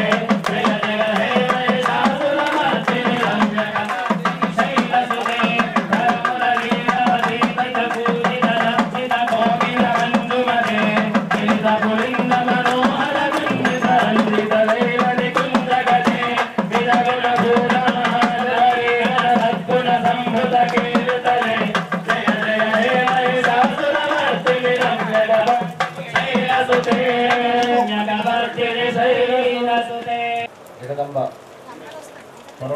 जय जय हे महिषासुरमर्दिनि रम्यकमर्दिनि शैलसुते धर्मपूजितलक्षितपूजितलक्षितकोकिलमञ्जुमते गिरितपुलिन्दमनोहर गुञ्जितरञ्जितलैलनि कुञ्जगते विदगुणभूरमहाधरीहरसद्गुणसम्भृतकीर्तने जय जय हे महिषासुरमर्दिनि रम्यकमर्दिनि शैलसुते रम्यकमर्दिनि शैलसुते జగదంబ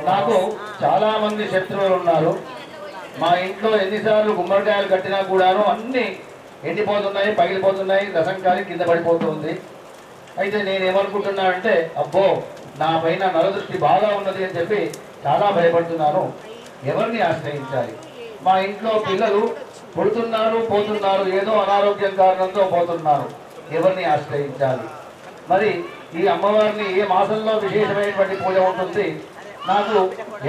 నాకు చాలా మంది శత్రువులు ఉన్నారు. మా ఇంట్లో ఎన్నిసార్లు గుమ్మడికాయలు కట్టినా కూడాను అన్ని ఎండిపోతున్నాయి, పగిలిపోతున్నాయి, రసంకాలి కింద పడిపోతుంది. అయితే నేనేమనుకుంటున్నానంటే అబ్బో నా పైన నరదృష్టి బాగా ఉన్నది అని చెప్పి చాలా భయపడుతున్నాను. ఎవరిని ఆశ్రయించాలి? మా ఇంట్లో పిల్లలు పుడుతున్నారు, పోతున్నారు, ఏదో అనారోగ్యం కారణంతో పోతున్నారు. ఎవరిని ఆశ్రయించాలి? మరి ఈ అమ్మవారిని ఏ మాసంలో విశేషమైనటువంటి పూజ ఉంటుంది? నాకు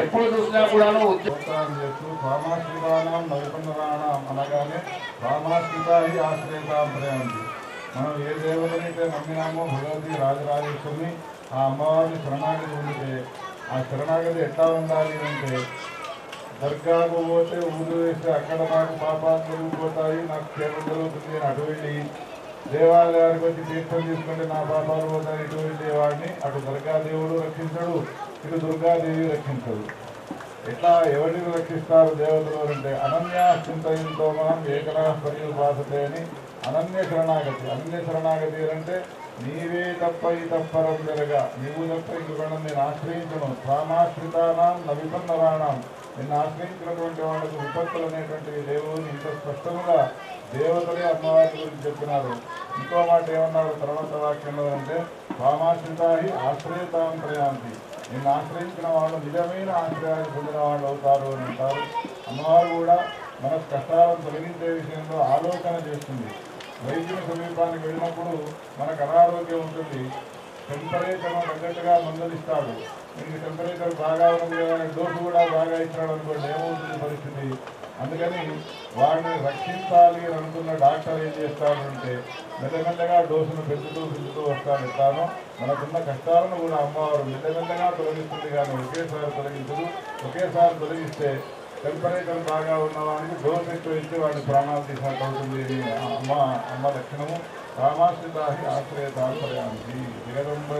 ఎప్పుడు చూసినా కూడాను నమస్కారం చేస్తూ రామాశ్రితానం నవిపన్నరాణం అనగానే రామాశ్రిత ఆశ్రయితాం ప్రయాంతి. మనం ఏ దేవతనైతే నమ్మినామో భగవతి రాజరాజేశ్వరిని ఆ అమ్మవారిని శరణాగతి ఉంటే ఆ శరణాగతి ఎట్లా ఉండాలి అంటే దర్గాకు పోతే ఊరు వేస్తే అక్కడ నాకు పాపాలు జరిగిపోతాయి, నాకు క్షేమం జరుగుతుంది అని అటు వెళ్ళి దేవాలయానికి వచ్చి తీర్థం తీసుకుంటే నా పాపాలు పోతాయి ఇటు వెళ్ళేవాడిని అటు దర్గాదేవుడు రక్షించడు, ఇటు దుర్గాదేవి రక్షించదు. ఎట్లా ఎవరిని రక్షిస్తారు దేవతలు అంటే అనన్యాశ్చింతయంతో మనం ఏకనా పర్యుపాసతే అని అనన్య శరణాగతి. అనన్య శరణాగతి అంటే నీవే తప్ప ఈ తప్పరం జరగా, నీవు తప్ప ఇంకొకడం నేను ఆశ్రయించను. రామాశ్రితానాం నవిపన్నరాణం, నిన్ను ఆశ్రయించినటువంటి వాళ్ళకు విపత్తులు అనేటువంటివి లేవు. ఇంత స్పష్టంగా దేవతలే అమ్మవారి గురించి చెప్పినారు. ఇంకో మాట ఏమన్నారు తర్వాత వాక్యంలో అంటే రామాశ్రితాహి ఆశ్రయతాం ప్రయాంతి, నిన్ను ఆశ్రయించిన వాళ్ళు నిజమైన ఆశ్రయాన్ని పొందిన వాళ్ళు అవుతారు అని అంటారు. అమ్మవారు కూడా మన కష్టాలను తొలగించే విషయంలో ఆలోచన చేస్తుంది. వైద్యుల సమీపానికి వెళ్ళినప్పుడు మనకు అనారోగ్యం ఉంటుంది, టెంపరేచర్ తగ్గట్టుగా మందులు ఇస్తాడు. మీకు టెంపరేచర్ బాగా ఉంది కదా డోసు కూడా బాగా ఇచ్చాడు అనుకోండి, ఏమవుతుంది పరిస్థితి? అందుకని వాడిని రక్షించాలి అని అనుకున్న డాక్టర్ ఏం చేస్తాడు అంటే మెల్లమెల్లగా డోసును పెంచుతూ వస్తాడు. ఎట్లానో మనకున్న కష్టాలను కూడా అమ్మవారు మెల్లమెల్లగా తొలగిస్తుంది, కానీ ఒకేసారి తొలగించదు. ఒకేసారి తొలగిస్తే టెంపరేచర్ బాగా ఉన్నవాడికి డోసు ఎక్కువ ఇచ్చి వాడిని ప్రాణాలు తీసినట్టు అవుతుంది. ఇది అమ్మ లక్షణము. రామాశ్రితాహి ఆశ్రయతాంతర్యానికి జగదంబ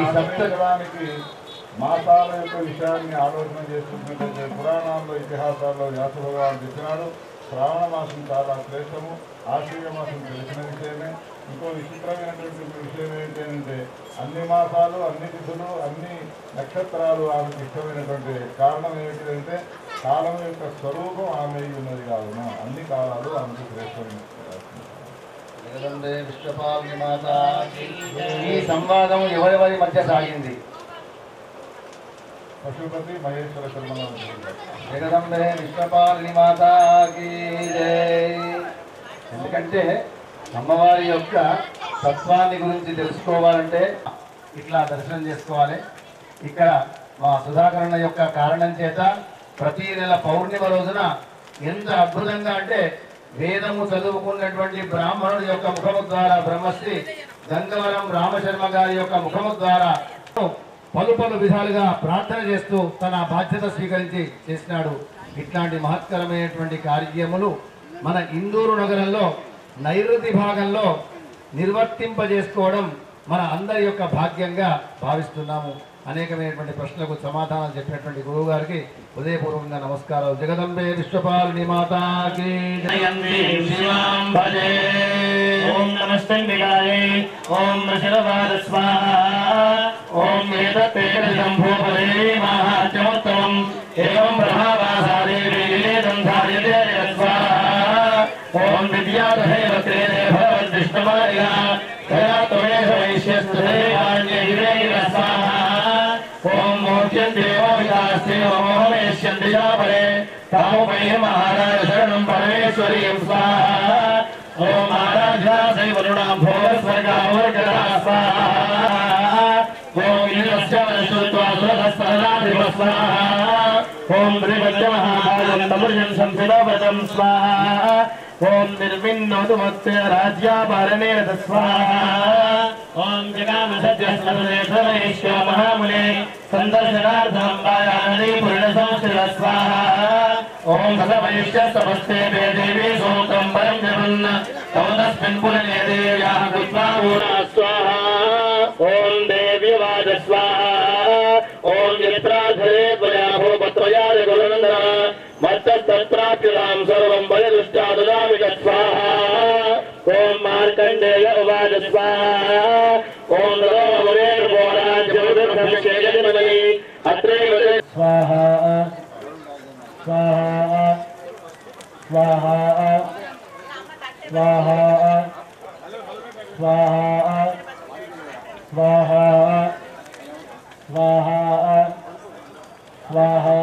విశ్వభానికి మాసాల యొక్క విషయాన్ని ఆలోచన చేస్తున్నట్లయితే పురాణాల్లో ఇతిహాసాల్లో వ్యాస భగవాన్ చెప్పినాడు. శ్రావణ మాసం చాలా శ్రేష్టము, ఆశ్వీజ మాసం తెలిసిన విషయమే. ఇంకో విచిత్రమైనటువంటి విషయం ఏంటంటే అన్ని మాసాలు, అన్ని తిథులు, అన్ని నక్షత్రాలు ఆమెకు ఇష్టమైనటువంటి కారణం ఏమిటంటే కాలం యొక్క స్వరూపం ఆమె ఉన్నది కావున అన్ని కాలాలు ఆమెకు శ్రేష్టమైనది. విశ్వపాల్ని మాత. ఈ సంవాదం ఎవరెవరి మధ్య సాగింది? పశుపతి మహేశ్వర శర్మ జగదంబే విశ్వపాల్ని మాతాకి జై. ఎందుకంటే అమ్మవారి యొక్క తత్వాన్ని గురించి తెలుసుకోవాలంటే ఇట్లా దర్శనం చేసుకోవాలి. ఇక్కడ మా సుధాకరణ యొక్క కారణం చేత ప్రతి నెల పౌర్ణిమ రోజున ఎంత అద్భుతంగా అంటే వేదము చదువుకున్నటువంటి బ్రాహ్మణుడి యొక్క ముఖము ద్వారా బ్రహ్మశ్రీ గంగవరం రామశర్మ గారి యొక్క ముఖము ద్వారా పలు పలు విధాలుగా ప్రార్థన చేస్తూ తన బాధ్యత స్వీకరించి చేసినాడు. ఇట్లాంటి మహత్కరమైనటువంటి కార్యములు మన ఇందూరు నగరంలో నైరుతి భాగంలో నిర్వర్తింపజేసుకోవడం మన అందరి యొక్క భాగ్యంగా భావిస్తున్నాము. అనేకమైనటువంటి ప్రశ్నలకు సమాధానాలు చెప్పినటువంటి గురువు గారికి హృదయపూర్వకంగా నమస్కారాలు. జగదంబే విశ్వపాలిని మాతాకి ఓం నమస్తే విడాయే ఓం నశరవాద స్వాహా ఓం ఏతత్తేన శంభోపదే మహాత్యమోత్తమం ఏవం బ్రహ్మవాసాదేవి దంధార్యతే స్వాహా ఓం విద్యాదహే వక్రే భగవద్విష్ణవ ओम मोक्ष्यं देवो विकास्ते ओमेश्यं दिशापरे तामोपये महाराज शरणं परमेश्वरीं स्वाहा ओम आराध्या वरुणा भोग स्वर्गावर्गदा स्वाहा ओम इंद्रस्य वनश्रुत्वा सुरभस्पदाधिप स्वाहा ओम त्रिवद्य महाभागं तमुर्जं संसिदोपदं स्वाहा ओम निर्विन्नोतुमत्ते राज्यापालनेन स्वाहा ओम जगामसद्यस्मृतेश्वर महामुने संदर्शनार्थं वायानदी पूर्णसंस्कृत स्वाहा ओम सदवैश्यस्तपस्ते देवी सूत्रं परं जपन् तव तस्मिन् पुरने देव्याः कृत्वा स्वाहा ओम देव्यवाद स्वाहा ओम यत्राधरे त्वया भूपत्रया गुरुनन्दन मत्तत्राप्युदां सर्वं बलिदुष्टा ददामि स्वाहा ओम मार्कण्डेय उवाच स्वाहा ओम नमोरेर्भोराज्यमुदर्भक्षेयजनमणि अत्रैव स्वाहा स्वाहा स्वाहा स्वाहा स्वाहा स्वाहा स्वाहा स्वाहा स्वाहा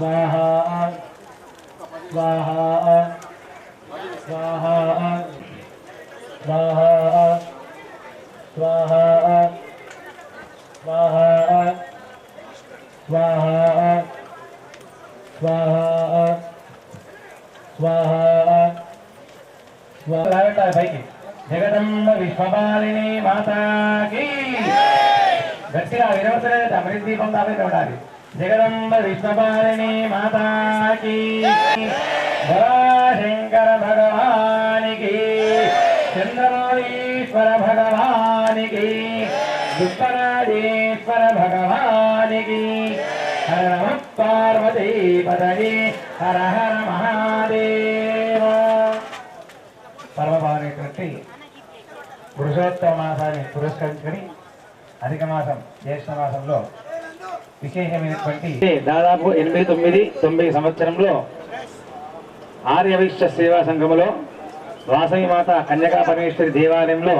स्वाहा स्वाहा स्वाहा स्वाहा स्वाहा स्वाहा स्वाहा स्वाहा स्वाहा పైకి జగదంబ విశ్వపాలిని మాతా కీ గట్టిగా వినవసలేదు అమృత దీపం దాపై చూడాలి జగదంబ విశ్వపాలిని మాతా కీ శంకర భగవానికి చంద్రమౌళీశ్వర భగవానికి దుఃఖరాజేశ్వర భగవానికి హర నమ పార్వతీ పదవి హర హర మహాదేవ పరమభావమైనటువంటి పురుషోత్తమ మాసాన్ని పురస్కరించుకొని అధిక మాసం జ్యేష్ఠ మాసంలో విశేషమైనటువంటి దాదాపు 8-9 సంవత్సరంలో ఆర్యవైశ్య సేవా సంఘములో వాసవి మాత కన్యకా పరమేశ్వరి దేవాలయంలో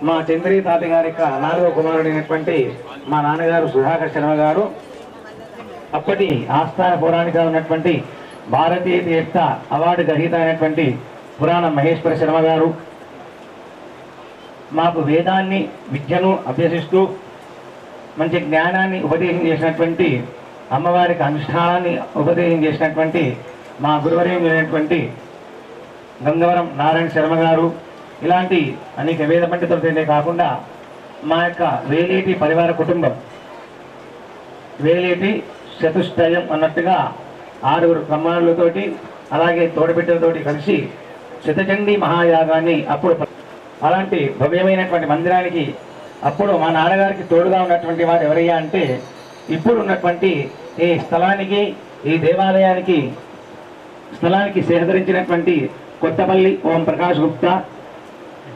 మా చంద్రీ తాతి గారి యొక్క 4వ కుమారుడైనటువంటి మా నాన్నగారు సుధాకర్ శర్మ గారు అప్పటి ఆస్థాన పౌరాణిక ఉన్నటువంటి భారతీయ తీర్థ అవార్డు గ్రహీత అయినటువంటి పురాణ మహేశ్వర శర్మ గారు మాకు వేదాన్ని విద్యను అభ్యసిస్తూ మంచి జ్ఞానాన్ని ఉపదేశం చేసినటువంటి అమ్మవారికి అనుష్ఠానాన్ని ఉపదేశం చేసినటువంటి మా గురువర్యులైనటువంటి గంగవరం నారాయణ శర్మ గారు ఇలాంటి అనేక వేద పండితులతోనే కాకుండా మా యొక్క వేలేటి పరివార కుటుంబం వేలేటి చతుష్టయం అన్నట్టుగా 6 బ్రహ్మాండులతోటి అలాగే తోడబిడ్డలతోటి కలిసి శతచండీ మహాయాగాన్ని అప్పుడు అలాంటి భవ్యమైనటువంటి మందిరానికి అప్పుడు మా నాన్నగారికి తోడుగా ఉన్నటువంటి వారు ఎవరయ్యా అంటే ఇప్పుడు ఉన్నటువంటి ఈ స్థలానికి ఈ దేవాలయానికి స్థలానికి సేకరించినటువంటి కొత్తపల్లి ఓం ప్రకాష్ గుప్తా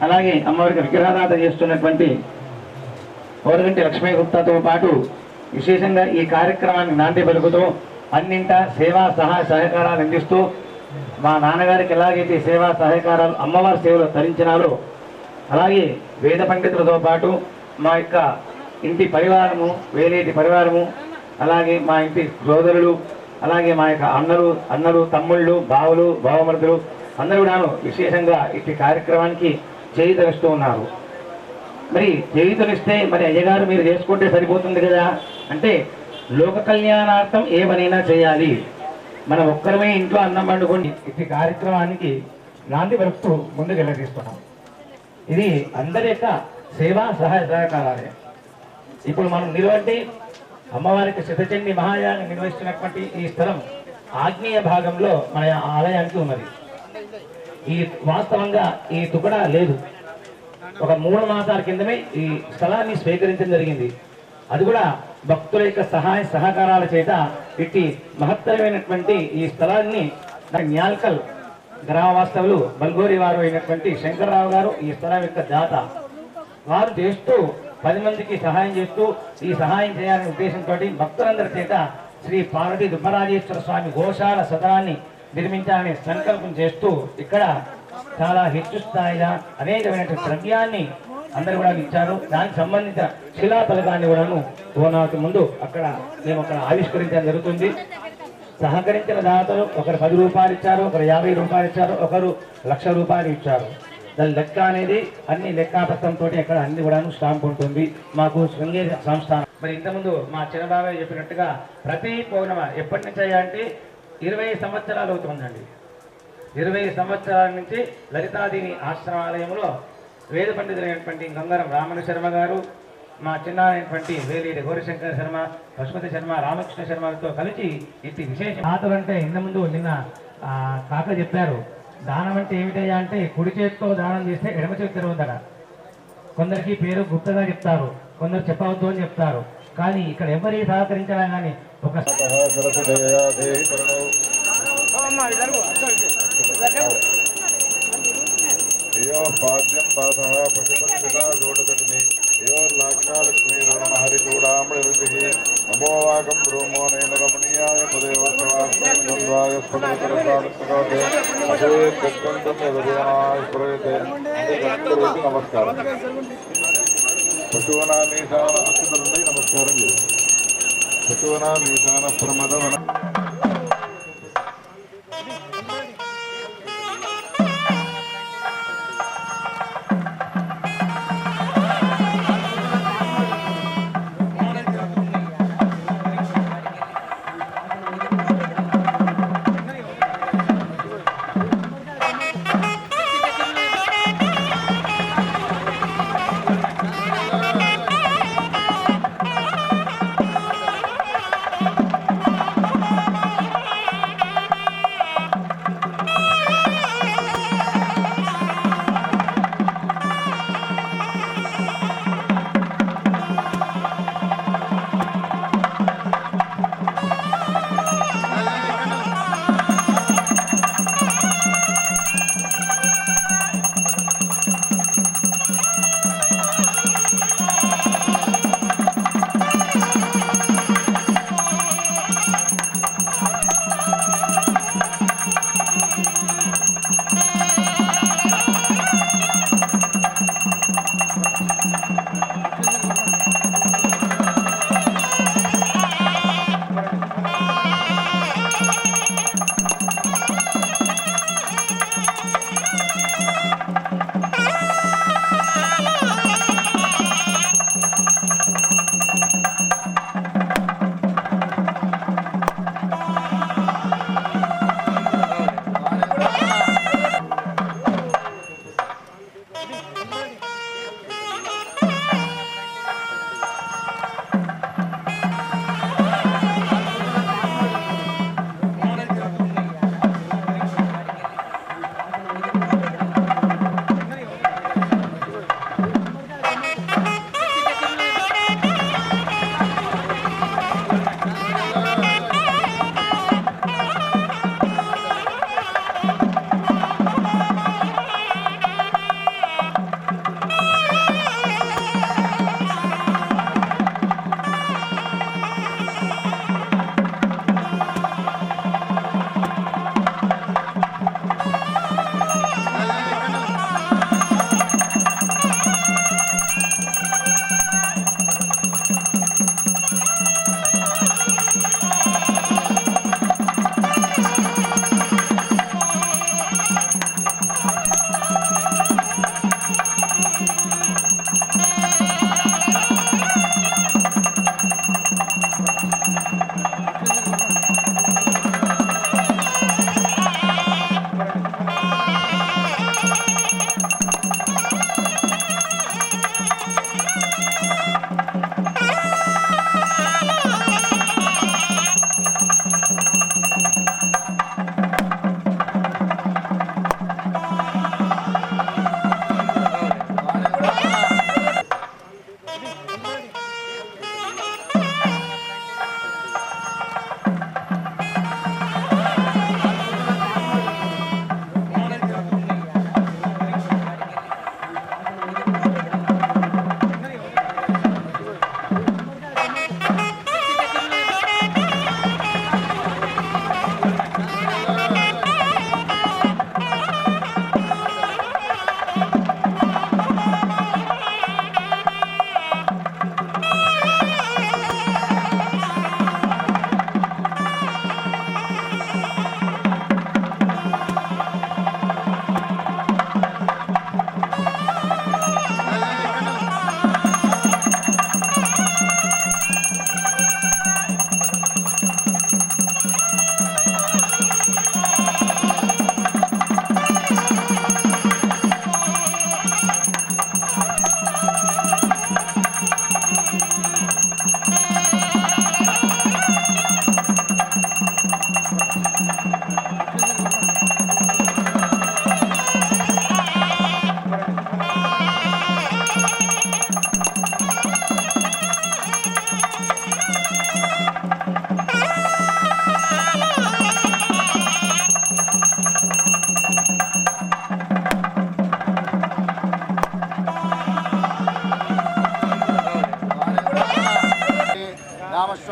అలాగే అమ్మవారికి విగ్రహదాత చేస్తున్నటువంటి ఓరగంటి లక్ష్మీ గుప్తాతో పాటు విశేషంగా ఈ కార్యక్రమాన్ని నాంది పలుకుతూ అన్నింటా సేవా సహాయ సహకారాలు అందిస్తూ మా నాన్నగారికి ఎలాగైతే సేవా సహకారాలు అమ్మవారి సేవలు తరించినారో అలాగే వేద పండితులతో పాటు మా యొక్క ఇంటి పరివారము వేలేటి పరివారము అలాగే మా ఇంటి సోదరులు అలాగే మా యొక్క అన్నలు తమ్ముళ్ళు బావులు బావమరుదులు అందరూ కూడాను విశేషంగా ఇట్టి కార్యక్రమానికి చేయుతనిస్తూ ఉన్నారు. మరి చేయుతనిస్తే మరి అయ్యగారు మీరు చేసుకుంటే సరిపోతుంది కదా అంటే లోక కళ్యాణార్థం ఏ పనైనా చేయాలి, మనం ఒక్కరమే ఇంట్లో అన్నం వండుకొని ఇట్టి కార్యక్రమానికి నాంది పలుకుతూ ముందుకు వెళ్ళదీస్తున్నాం. ఇది అందరి యొక్క సేవా సహాయ సహకారాలే. ఇప్పుడు మనం నిలవంటి అమ్మవారికి శతచండీ మహాయాగం నిర్వహిస్తున్నటువంటి ఈ స్థలం ఆగ్నేయ భాగంలో మన ఆలయానికి ఉన్నది. ఈ వాస్తవంగా ఈ తుకడ లేదు, ఒక 3 మాసాల కిందమే ఈ స్థలాన్ని స్వీకరించడం జరిగింది. అది కూడా భక్తుల యొక్క సహాయ సహకారాల చేత ఇట్టి మహత్తరమైనటువంటి ఈ స్థలాన్ని న్యాల్కల్ గ్రామ వాస్తవులు బల్గోరి వారు అయినటువంటి శంకర్రావు గారు ఈ స్థలం యొక్క దాత. వారు చేస్తూ 10 మందికి సహాయం చేస్తూ ఈ సహాయం చేయాలనే ఉద్దేశంతో భక్తులందరి చేత శ్రీ పార్వతీ దుబ్బరాజేశ్వర స్వామి గోశాల సదనాన్ని నిర్మించాలనే సంకల్పం చేస్తూ ఇక్కడ చాలా హెచ్చు స్థాయిగా అనేకమైనటువంటి ద్రవ్యాన్ని అందరూ కూడా ఇచ్చారు. దానికి సంబంధించిన శిలా ఫలకాన్ని కూడాను ఓనాకి ముందు మేము ఆవిష్కరించడం జరుగుతుంది. సహకరించిన దాతలు ఒకరు 10 రూపాయలు ఇచ్చారు, ఒకరు 50 రూపాయలు ఇచ్చారు, ఒకరు 1,00,000 రూపాయలు ఇచ్చారు. దాని లెక్క అనేది అన్ని లెక్కాపత్రంతో ఇక్కడ అన్ని కూడాను స్టాంప్ ఉంటుంది. మాకు శృంగేరి సంస్థానం మరి ఇంతకుముందు మా చిన్నబాబాయ్ చెప్పినట్టుగా ప్రతి పౌర్ణమ ఎప్పటి నుంచి అంటే 20 సంవత్సరాలు అవుతుందండి. 20 సంవత్సరాల నుంచి లలితాదేవి ఆశ్రమాలయంలో వేద పండితులైనటువంటి గంగారం రామణ శర్మ గారు, మా చిన్నటువంటి వేలేటి గౌరీశంకర శర్మ, పశుపతి శర్మ, రామకృష్ణ శర్మలతో కలిసి ఇట్టి విశేష ఆటలు అంటే నిన్న కాక చెప్పారు. దానం అంటే ఏమిటయ్యా అంటే కుడి చేతితో దానం చేస్తే ఎడమ చేతి తెరవద్దట. కొందరికి పేరు గుప్తగా చెప్తారు, కొందరు చెప్పవద్దు అని చెప్తారు. కానీ ఇక్కడ ఎవరికి సహకరించినా కానీ ఒక పాద్యం పాద పశుపతిగా జోడదగ్ని లాక్షాలక్ష్మీ హరిచూడామృతి అమోవాకం బ్రహ్మో నైన రమణీయాయ పదేవాయ నమస్కారం. పశువనామీశాన అక్షతలుండి నమస్కారం చేయండి. పశువనామీశాన ప్రమదవన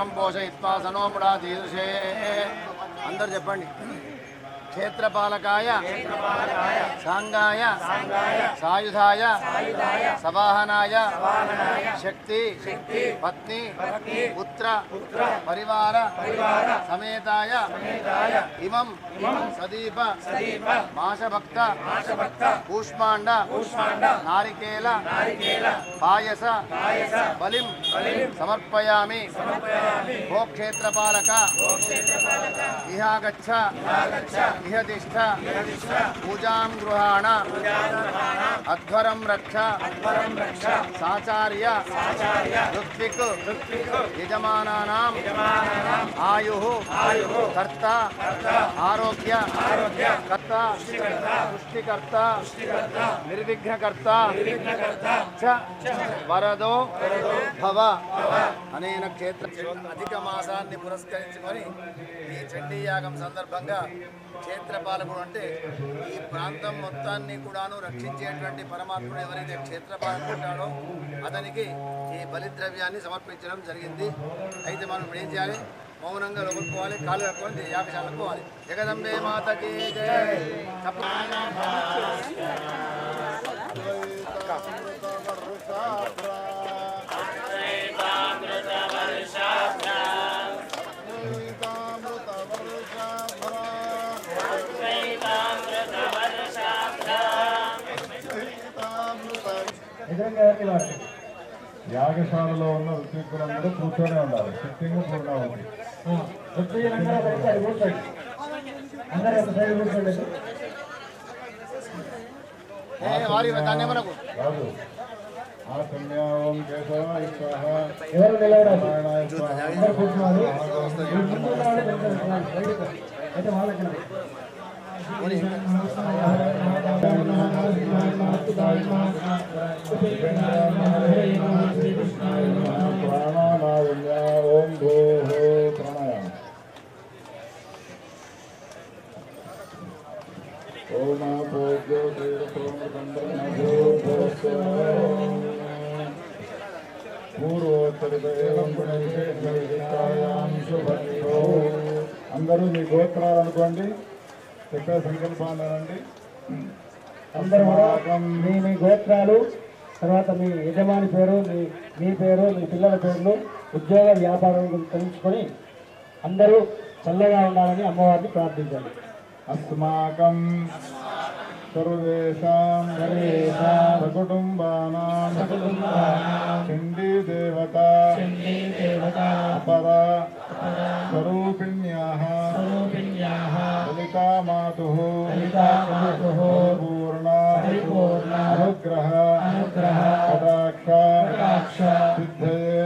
విశ్వం పోషయిత్వా సనోముడా దీర్షే. అందరు చెప్పండి. క్షేత్రపాలకాయ సాంగాయ సాయుధాయ సవాహనాయ శక్తి పత్ని పుత్ర పరివార సమేతాయ ఇమం సదీప మాషభక్త కూష్మాండ నారికేల పాయస బలిం సమర్పయామి. ఓ క్షేత్రపాలక ఇహాగచ్చ ఇహతిష్ట పూజాం గృహాణ అధ్వరం రక్ష సాచార్య ఋత్విక్ యజమానానాం ఆయుః కర్త ఆరోగ్య కర్త సృష్టికర్త నిర్విఘ్నకర్త చ వరదో భవ. అనేన క్షేత్ర అధిక మాసాన్ని పురస్కరించుకొని ఈ చండీయాగం సందర్భంగా క్షేత్రపాలకుడు అంటే ఈ ప్రాంతం మొత్తాన్ని కూడాను రక్షించేటువంటి పరమాత్ముడు ఎవరైతే క్షేత్రపాలకుడు ఉంటాడో అతనికి ఈ బలిద్రవ్యాన్ని సమర్పించడం జరిగింది. అయితే మనం ఏం చేయాలి? మౌనంగా లోపలిపోవాలి, కాలు కట్టుకొని యాగశాలకు పోవాలి. జగదంబే మాతకి జై. యాగశాలలో ఉన్న ఋత్వికులందరూ కూర్చొనే ఉండాలి. సిట్టింగ్ పూర్ణాహుతి. కాదు. ఆసమ్యాం కేశవాయ స్వాహ. ఎవరు నిలబడాలి? కూర్చున్నారు. అయితే వాళ్ళకి ఓం భూ ప్రణాయామ. ఓం అందరూ మీ గోత్రాలు అనుకోండి. చెప్పే సంకల్పాన్ని అనండి. అందరూ మీ గోత్రాలు, తర్వాత మీ యజమాని పేరు, మీ పేరు, మీ పిల్లల పేర్లు, ఉద్యోగ వ్యాపారం తెలుసుకొని అందరూ చల్లగా ఉండాలని అమ్మవారిని ప్రార్థించాలి. అస్మాకం సర్వేషాం సకుటుంబానాం చండీ దేవత అపరా స్వరూపిణ్యాః లలితా మాతుః పూర్ణ అనుగ్రహ కటాక్ష సిద్ధయే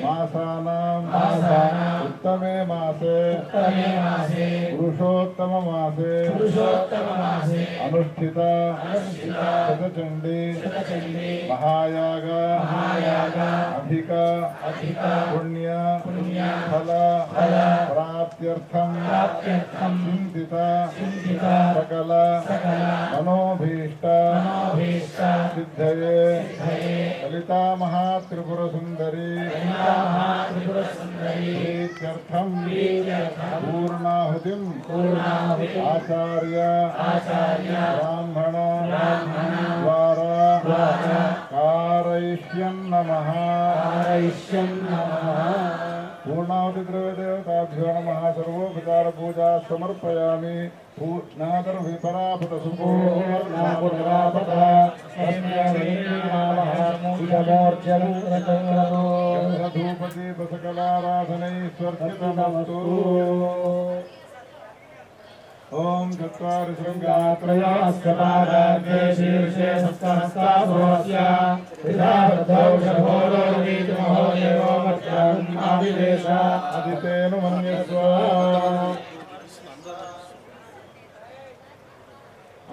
మాసానాం ఉత్తమే మాసే పురుషోత్తమ మాసే అనుష్ఠిత శతచండీ మహాయాగ అధిక పుణ్య ఫల ప్రాప్త్యర్థం చింతిత సకల మనోభీష్ట సిద్ధయే లలితా మహాత్రిపుర సుందరీ ప్రీత్యర్థం పూర్ణాహుతిం ఆచార్య బ్రాహ్మణ ద్వారా కారయిష్యన్ నమః. పూర్ణాహుతి ద్రవ్యదేవతాభ్యో నమః. సర్వోపచార పూజా సమర్పయామి. నాదర విపరాపత ధూపతి బసకలారాధనైశ్వర్చితమస్తు. ఓం చత్వారి శృంగాత్రయాస్కపాదాగ్రే శీర్షే సప్తహస్తాభోస్య విధావృద్ధౌషధోరోగీతిమహోదేవో మత్యాదివేశ అదితేను మన్యస్వ.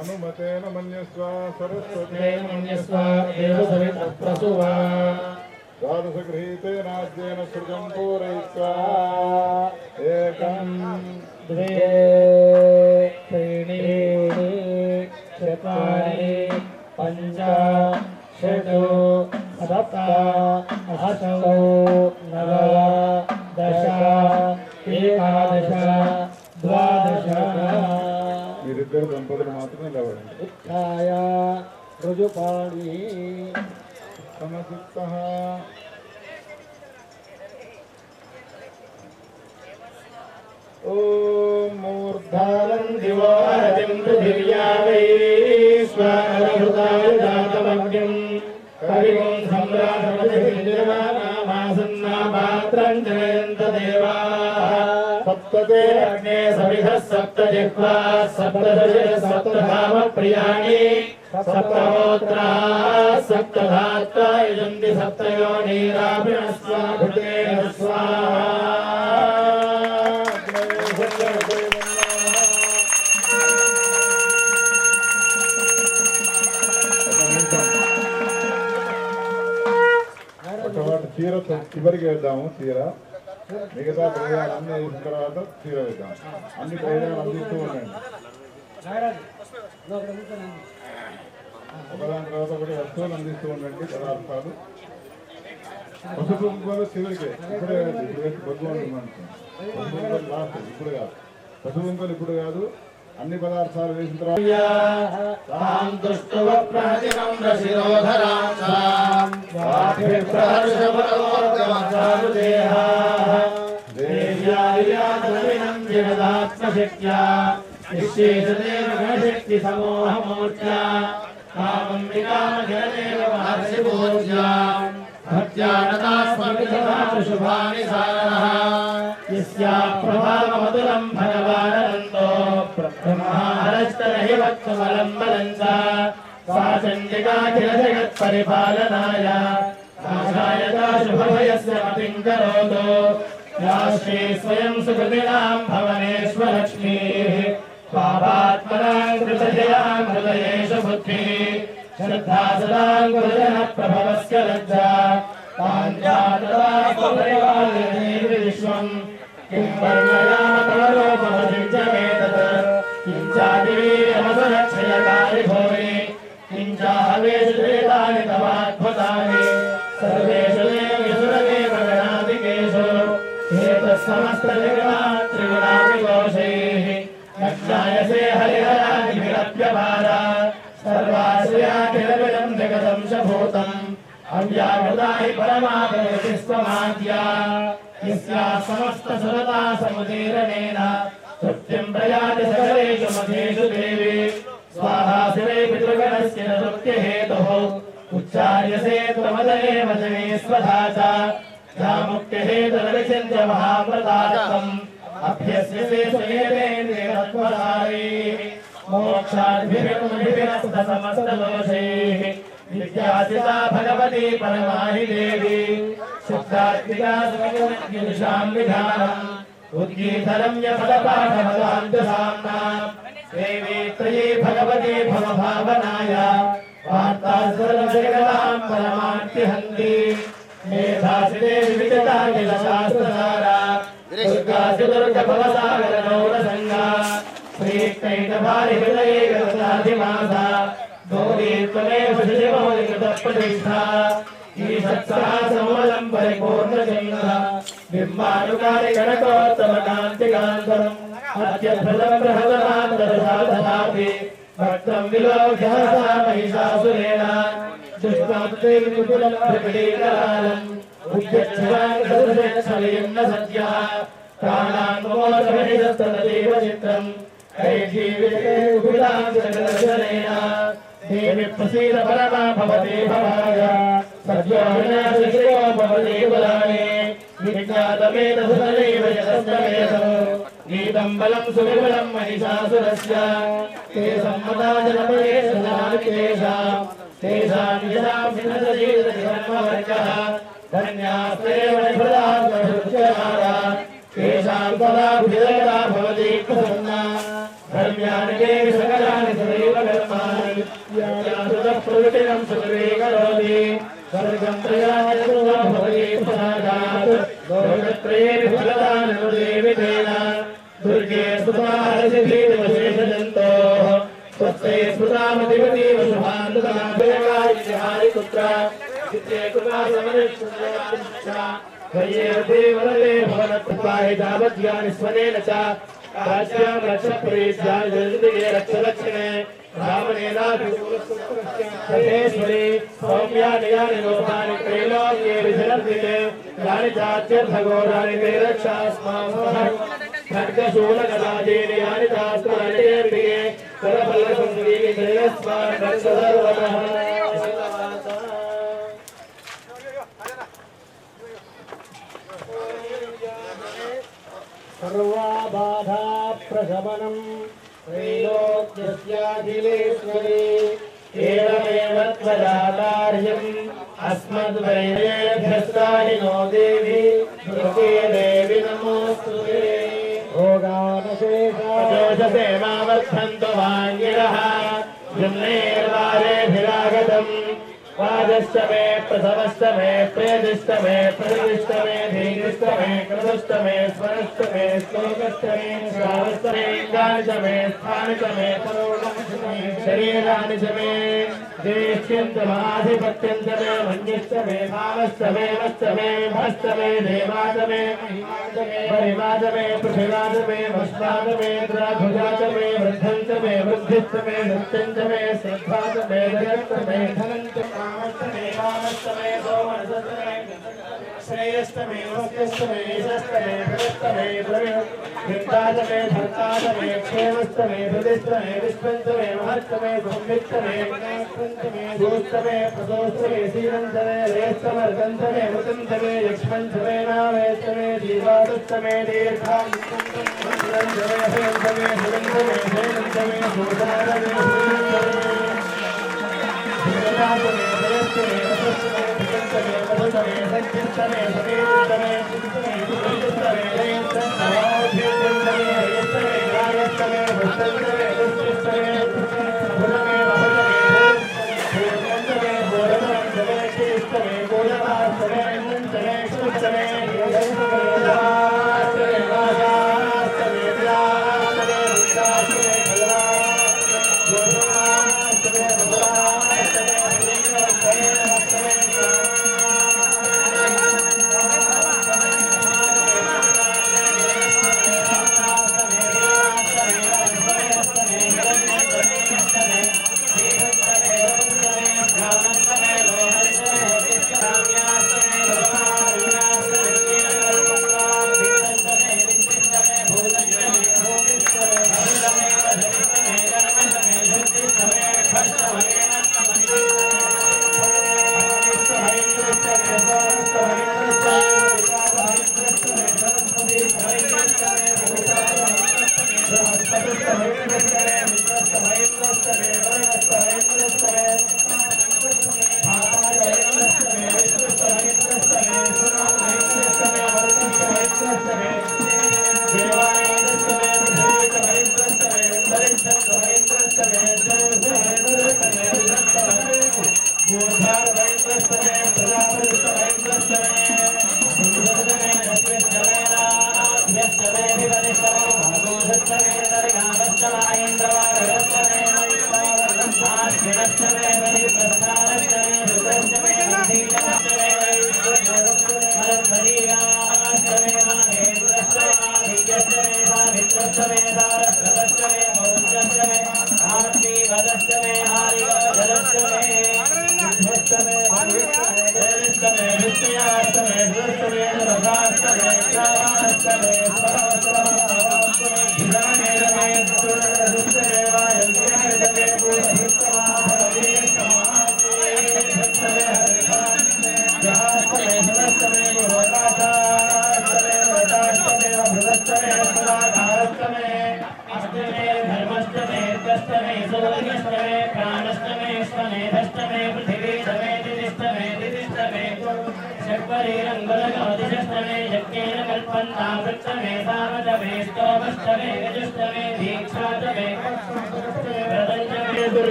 అనుమతేన మన్యస్వ సరస్వతేన మన్యస్వ దేవసవితఃప్రసువ. ద్వాదశగృహీతేనాద్యేన సృజం పూరయిత్వా ఏకం ద్వే త్రీణి చత్వారి పంచ షట్ సప్త అష్టౌ నవ दश एकादश द्वादश మీరిద్దరు దంపతులు మాత్రమే లేవండి. उत्थाय ऋजुपाणि సమసిక్తః ఓం మూర్ధానం दिवोहरतिं पृथिव्या वैश्वानरहृदाय जातमग्निं कविं सम्राटमतिभिर्जमानामासन्नापात्रं जनयन्त देवाः सप्तते अग्ने सविधः सप्तजिह्वाः सप्तदशः सप्तधामप्रियाणि सप्तहोत्राः सप्तधात्वा यजन्ति सप्तयोनिराभिणस्वाभृतेन स्वाहा ఒకటి చీర చివరికి వేద్దాము. చీర మిగతా ప్రయోగాలన్నీ అయిన తర్వాత చీర వేద్దాం. అన్ని ప్రయోగాలు అందిస్తూ ఉండండి. ఒకదాని తర్వాత ఒకటి వస్తువులు అందిస్తూ ఉండండి. పదార్థాలు పసుపు కుంకుమలు చివరికి ఇప్పుడే భగవాన్ పసుపు కుంకుమలు లాస్ట్ ఇప్పుడు కాదు. పసుపు కుంకుమలు ఇప్పుడు కాదు. అన్ని పదార్థాలు వేసిన తర్వాత శక్తి సమూహమూర్త్యా కామం వికామజనదేవ మహర్షిపూజ్యా భక్త్యానదాస్మృతిశుభాని సారః యస్యా ప్రభావమధురం భగవానందో బ్రహ్మహరస్తరహి భక్తమలంబరం చ సా చండికాఖిల జగత్పరిపాలనాయ నాశాయ శుభభయస్య మతిం కరోతు या श्री स्वयं सुकृतिनां भवनेश्वरलक्ष्मीः पापात्मनां कृतजयां हृदयेषु बुद्धिः श्रद्धा सदां गुरुजनप्रभवस्य लज्जा ताञ्जातदास्वपरिवार्यते विश्वम् किं वर्णयाम तव रूपमदित्यमेतत् किं चादिवीर्यमसुरक्षयकारि भूरि किं चाहवेषु त्रेतानि तवाद्भुतानि सर्वेषु देव्यसुरदेव गणाधिकेषु त्रिगुणाभिघोषैः नक्षायसे हरिहरादिभिरप्यपारा सर्वाश्रयाखिलमिदं जगदंशभूतम् अव्याकृता हि परमापतिस्त्वमाद्या यस्याः समस्तसुरता समुदीरणेन तृप्तिं प्रयाति सकलेषु मधेषु देवी स्वाहा शिवे पितृगणस्य न तृप्त्यहेतुः उच्चार्यसे त्वमदयेव जने स्वधा च या मुक्तिहेतुरविचिन्त्य महाव्रतार्थम् अभ्यस्यसे स्वयेतेन्द्रियत्वधारैः मोक्षाद्भिरस्तसमस्तदोषैः विद्यासिता भगवती परमाहि देवी शुद्धात्मिका सुखयुषां विधानम् उद्गीतरं यफलपाठमदान्तसाम्नाम् देवी त्रयी भगवती भवभावनाय वार्ता सर्वजगदां परमार्तिहन्ति मेधासिते विविधता किल शास्त्रधारा दुर्गासि दुर्गभवसागरगौरसङ्गा श्रीकैटभारिहृदये गताधिमासा गौरी त्वमेव शिवमौलिकृतप्रतिष्ठा ईषत्सहस्रमूलं परिपूर्णचन्द्रः बिम्बानुकारि कनकोत्तमकान्तिकान्तरम् अत्यद्भुतं बृहदमान्तरसाधनापि भक्तं विलोक्य सा महिषासुरेण दुष्टात्रेण प्रकटीकरालम् उद्यच्छवाङ्गसदृशच्छलयं न सद्यः प्राणान्मोदभिनिदस्तदेव चित्रम् कैजीविते उपितां जगदर्शनेन देवि प्रसीद परमा भवते भवाय सद्यो विनाशशिरो भवते बलानि विज्ञातमेतसुतदैव यतस्तमेतौ गीतं बलं सुविबलं महिषासुरस्य ते सम्मता जनपदेशनानिकेषाम् तेषां यदां विनदजीर्धर्मवर्गः धन्यास्तेव निभृदात्महृत्यमारा तेषां तदा विजयता भवति प्रसन्ना धर्म्यानिके सकलानि सदैव कर्माणि यासुतः प्रवृत्तिं सुखवे करोति स्वर्गं प्रयायतुः भवति प्रसादात् लोकत्रये विफलदाननुदेवि तेन दुर्गे स्तुतारसिद्धीर्वशेषजन्तोः स्वस्ते स्मृतामधिपतीव शुभान्तदाभिरकारिहारि पुत्र चित्ते कृपा समनिष्ठा त्वय्येवते वरदे भवनत्पाहि तावद्यानि स्वनेन च राज्यां रक्षप्रीत्याय जगदिगे रक्षलक्षणे रामनेनाभिषेश्वरी सौम्यानि यानि लोकानि त्रैलोक्ये विचरन्ति यानि चात्यर्थघोराणि ते रक्षास्मान् खड्गशूलगदादीनि यानि चास्त्ररणेर्भिः करफलसुन्दरीनि जयस्मान् रक्षसर्वतः सर्वा बाधा प्रशमनम् त्रैलोक्यस्याखिलेश्वरी एवमेव त्वजातार्यम् अस्मद्वैरेभ्यस्ताहि नो देवी दुर्गे देवी नमोऽस्तुते भोगानशेषाजोषसे मावर्धन्तु वाङ्गिरः जन्मेर्वारेभिरागतम् वाजश्च मे प्रथमश्च मे प्रेदिश्च मे प्रतिष्ठ मे धीरिश्च मे कृतश्च मे स्वरश्च मे श्लोकश्च मे श्रावश्च मे इन्द्राणि च मे स्थानि च मे परोगश्च मे शरीराणि च मे देश्यन्तमाधिपत्यं च मे मन्यश्च मे भावश्च मे वश्च मे भश्च मे देवा च मे परिमा च मे पृथिवा च मे वस्ता च मे द्राघुजा च मे वृद्धं च मे वृद्धिश्च मे सत्यं च मे श्रद्धा च मे जगच्च मे धनं च कामस्तमे सोमनसस्तमे श्रेयस्तमे वस्यस्तमे ईशस्तमे प्रदस्तमे वित्तादमे धर्तादमे क्षेमस्तमे प्रदिष्टमे विश्वन्तमे महत्तमे संवित्तमे दूस्तमे प्रदोस्तमे सीरन्तमे रेस्तमर्गन्तमे मृतन्तमे यक्ष्मन्तमे नामेस्तमे जीवादस्तमे दीर्घान्तमे हेन्तमे सुरन्तमे हेनन्तमे सूतारमे Thank you.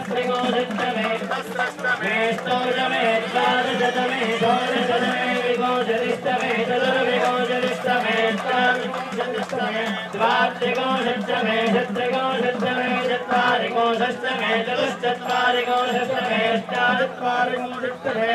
सहस्रिकोशतमे मेष्टोजमे द्वादशतमे षोडशतमे विकोशतिष्ठमे चतुर्विकोशतिष्ठमे अष्टाविंशतिष्ठमे द्वात्रिकोशतमे षट्त्रिकोशतमे चत्वारिकोशतमे चतुश्चत्वारिकोशतमे अष्टाचत्वारिकोशतमे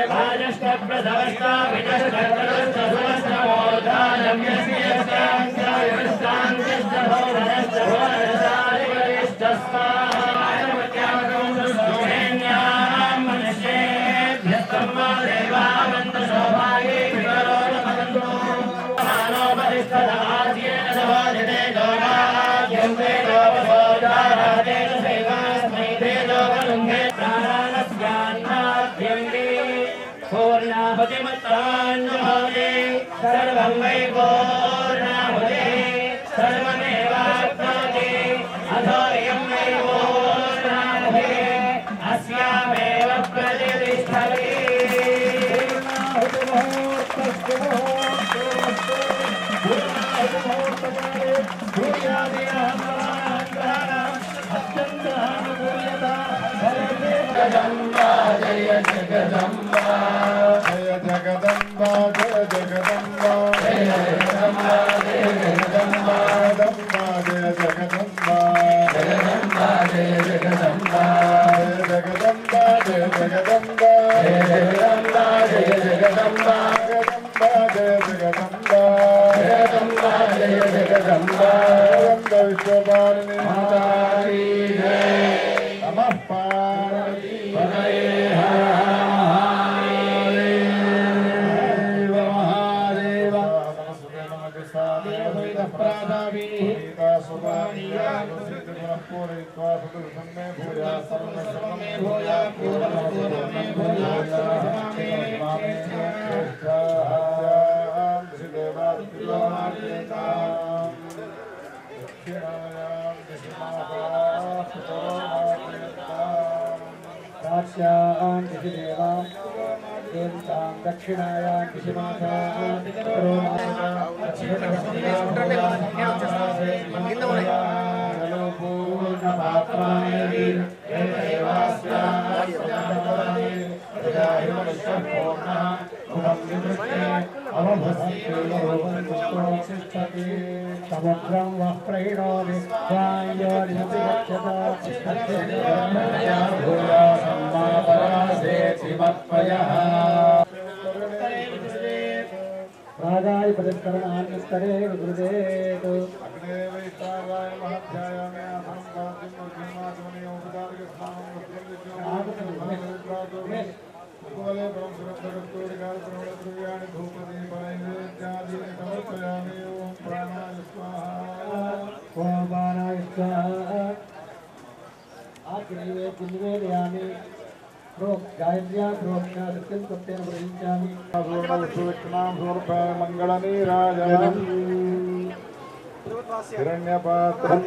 पूर्णाहुतिमत्राञ्जहोति सर्वं वै पूर्णाहुतिः सर्वमेवाप्नोति अथोऽयं वै पूर्णाहुतिः अस्यामेव प्रतिष्ठति जगदम्बा जय जगदम्बा जय जगदम्बा जय जगदम्बा जय जगदम्बा जय जगदम्बा जय जगदम्बा जगदम्बा जय जगदम्बा जगदम्बा जय जगदम्बा जय जगदम्बा जय जगदम्बा जगदम्बा जय जगदम्बा जगदम्बा जय जगदम्बा विश्वपालिनी माता की जय नमः पार्वती दक्षिणायां समुद्रं वः प्रणोमि रागाय परिष्करणान्यस्तरे गुरुदेव निवेदयामि गायत्र्या प्रोक्षा सत्यं सत्येन प्रयुञ्जामि मंगलनीराजनम् हिरण्यपात्रं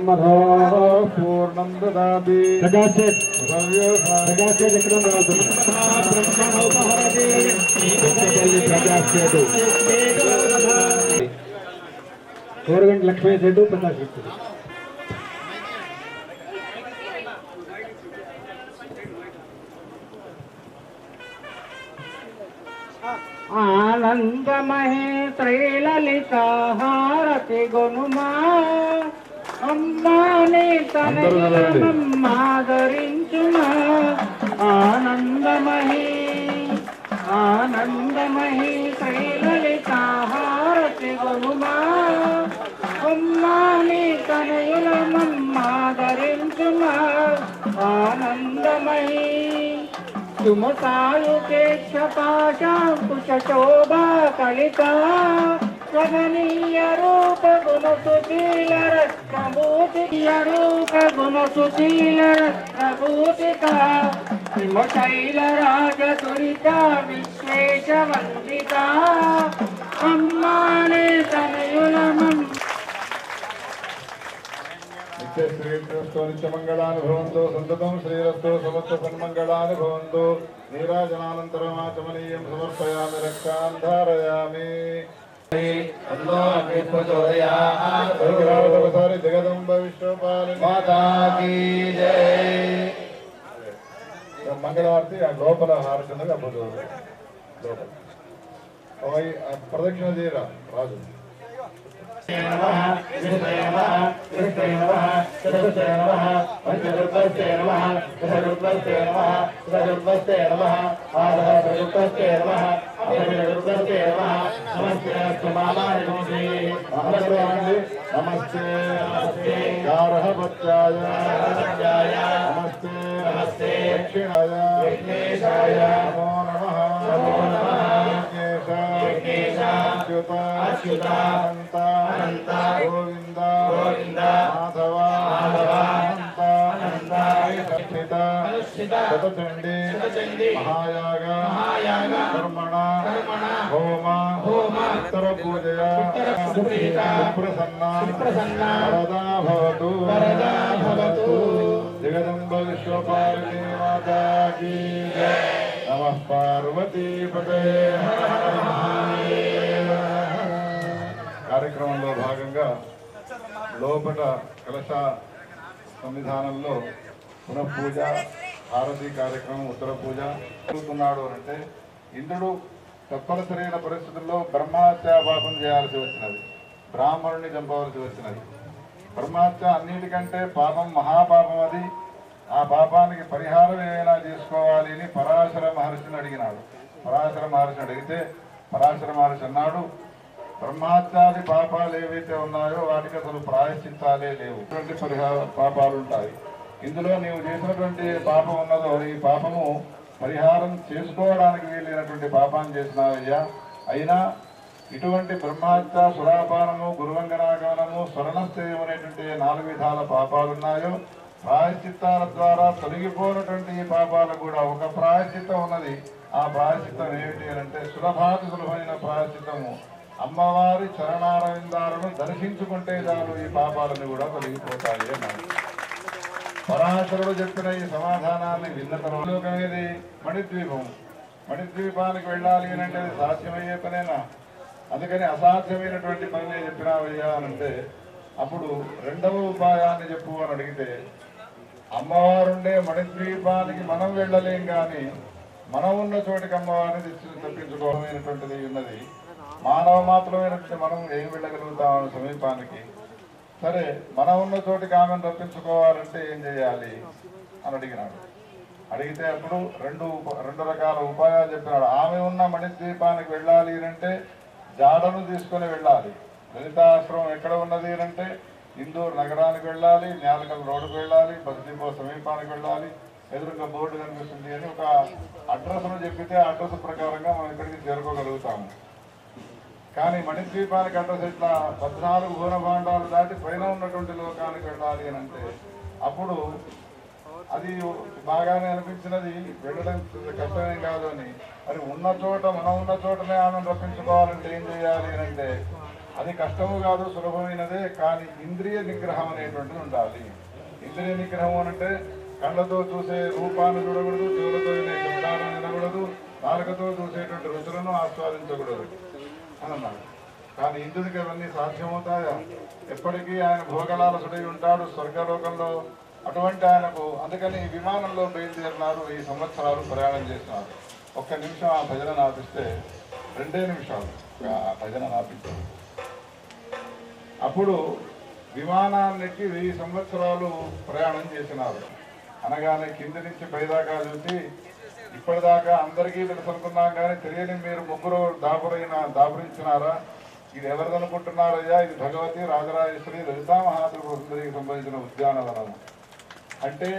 पूर्णं ददाति गवर्नमेंट लक्ष्मी सेतु प्रकाश आनंदमहे त्रैललिता हारति गुनुमा अम्माने तनयमम्मादरिंచుమా आनंदमहे त्रैललिता हारति गुनुमा अम्माने तनయమమ్మాదరించుమా आनंदमहे तुम सायुके क्षपाशाकुशोभा कलिका स्वगनीय रूप गुण सुशील रत्नभूतिय रूप गुण सुशील रत्नभूतिका हिमशैल राज दुरिता विश्वेश वंदिता अम्माने तनयुलमम् श्रीरस्तो नित्यमंगलानि भवन्तु सन्ततं श्रीरस्तो समस्त सन्मंगलानि भवन्तु नीराजनानन्तरमाचमनीयं समर्पयामि रक्षां धारयामि जगदम्ब विश्वपालिनी माता की जय మంగళహారతి ఆ లోపల హారతిగా లోపల ప్రదక్షిణ చేయరా రాజు. నమస్తే గార్హపత్యాయ నమస్తే నమస్తే దక్షిణాయ నమో నమః అచ్యుత అనంత గోవింద మాధవ అనంత శతచండీ మహాయాగ కర్మణ హోమ ఉత్తర పూజయా సుప్రసన్న వరదా భవతు జగదంబ విశ్వపాలిని మాతా కీ నమః పార్వతీపతే. కార్యక్రమంలో భాగంగా లోపల కలశ సన్నిధానంలో పునఃపూజ హారతి కార్యక్రమం ఉత్తర పూజ జరుగుతున్నాడు అంటే ఇంద్రుడు తప్పనిసరైన పరిస్థితుల్లో బ్రహ్మహత్య పాపం చేయాల్సి వచ్చినది, బ్రాహ్మణుని చంపవలసి వచ్చినది. బ్రహ్మహత్య అన్నిటికంటే పాపం మహాపాపం. అది ఆ పాపానికి పరిహారం ఏమైనా చేసుకోవాలి అని పరాశర మహర్షిని అడిగినాడు. పరాశర మహర్షిని అడిగితే పరాశర మహర్షి అన్నాడు, బ్రహ్మహత్యాది పాపాలు ఏవైతే ఉన్నాయో వాటికి అసలు ప్రాయశ్చిత్తాలే లేవు. పాపాలు ఉంటాయి. ఇందులో నీవు చేసినటువంటి పాపం ఉన్నదో ఈ పాపము పరిహారం చేసుకోవడానికి వీలైనటువంటి పాపాన్ని చేసినావయ్యా. అయినా ఇటువంటి బ్రహ్మహత్య, సురాపానము, గురువంగనాగమనము, స్వర్ణస్థేయం అనేటువంటి 4 విధాల పాపాలున్నాయో ప్రాయశ్చిత్తాల ద్వారా తొలగిపోయినటువంటి ఈ పాపాలకు కూడా ఒక ప్రాయశ్చిత్తం ఉన్నది. ఆ ప్రాయశ్చిత్తం ఏమిటి అంటే సులభమైన ప్రాయశ్చిత్తము. అమ్మవారి చరణారవిందాలను దర్శించుకుంటే చాలు ఈ పాపాలను కూడా తొలగిపోతాయి అన్నారు. పరాశరుడు చెప్పిన ఈ సమాధానాన్ని విన్న తర్వాత అనేది మణిద్వీపం. మణిద్వీపానికి వెళ్ళాలి అని అంటే అది సాధ్యమయ్యే పనేనా? అందుకని అసాధ్యమైనటువంటి పనినే చెప్పినావయ్యా అనంటే అప్పుడు రెండవ ఉపాయాన్ని చెప్పు అని అడిగితే, అమ్మవారుండే మణిద్వీపానికి మనం వెళ్ళలేం కానీ మనం ఉన్న చోటికి అమ్మవారిని తప్పించుకోవడమైనటువంటిది ఉన్నది. మానవ మాత్రమైనటువంటి మనం ఏం వెళ్ళగలుగుతామని సమీపానికి. సరే, మనం ఉన్న చోటికి ఆమెను తప్పించుకోవాలంటే ఏం చేయాలి అని అడిగినాడు. అడిగితే అప్పుడు రెండు రకాల ఉపాయాలు చెప్పినాడు. ఆమె ఉన్న మణిద్వీపానికి వెళ్ళాలి అంటే జాడను తీసుకొని వెళ్ళాలి. లలితాశ్రమం ఎక్కడ ఉన్నది అంటే ఇందూరు నగరానికి వెళ్ళాలి, న్యాలకల్ రోడ్డుకు వెళ్ళాలి, బస్ డిపో సమీపానికి వెళ్ళాలి. ఎదురుగా బోర్డు కనిపిస్తుంది అని ఒక అడ్రస్ను చెప్పితే ఆ అడ్రస్ ప్రకారంగా మనం ఇక్కడికి చేరుకోగలుగుతాము. కానీ మణిద్వీపానికి అడ్రస్ ఇట్లా 14 భూనభాండాలు దాటి పైన ఉన్నటువంటి లోకానికి వెళ్ళాలి అని అంటే అప్పుడు అది బాగానే అనిపించినది, వెళ్ళడం కష్టమేం కాదు అని. మరి ఉన్న చోట మనం ఉన్న చోటనే ఆమెను రప్పించుకోవాలంటే ఏం చేయాలి అని అంటే అది కష్టము కాదు, సులభమైనదే. కానీ ఇంద్రియ నిగ్రహం అనేటువంటిది ఉండాలి. ఇంద్రియ నిగ్రహం అంటే కళ్ళతో చూసే రూపాన్ని చూడకూడదు, చెవులతో వినే శబ్దాలను వినకూడదు, నాలుకతో చూసేటువంటి రుచులను ఆస్వాదించకూడదు అని అన్నాడు. కానీ ఇంద్రుడికి అవన్నీ సాధ్యమవుతాయా? ఎప్పటికీ ఆయన భోగలాలసుడై ఉంటాడు స్వర్గలోకంలో. అటువంటి ఆయనకు అందుకని విమానంలో బయలుదేరినారు. ఈ సంవత్సరాలు ప్రయాణం చేసినారు. ఒక్క నిమిషం ఆ భజన నాపిస్తే 2 నిమిషాలు ఆ భజన నాపించారు. అప్పుడు విమానానికి 1000 సంవత్సరాలు ప్రయాణం చేసినారు. అనగానే కింది నుంచి పైదాకా చూసి ఇప్పటిదాకా అందరికీ తెలుసు అనుకున్నాం కానీ తెలియని మీరు ముగ్గురు దాపురించినారా? ఇది ఎవరిదనుకుంటున్నారయ్యా? ఇది భగవతి రాజరాజేశ్వరి లలితా మహాత్రిపుర సుందరికి సంబంధించిన ఉద్యానవనం అంటే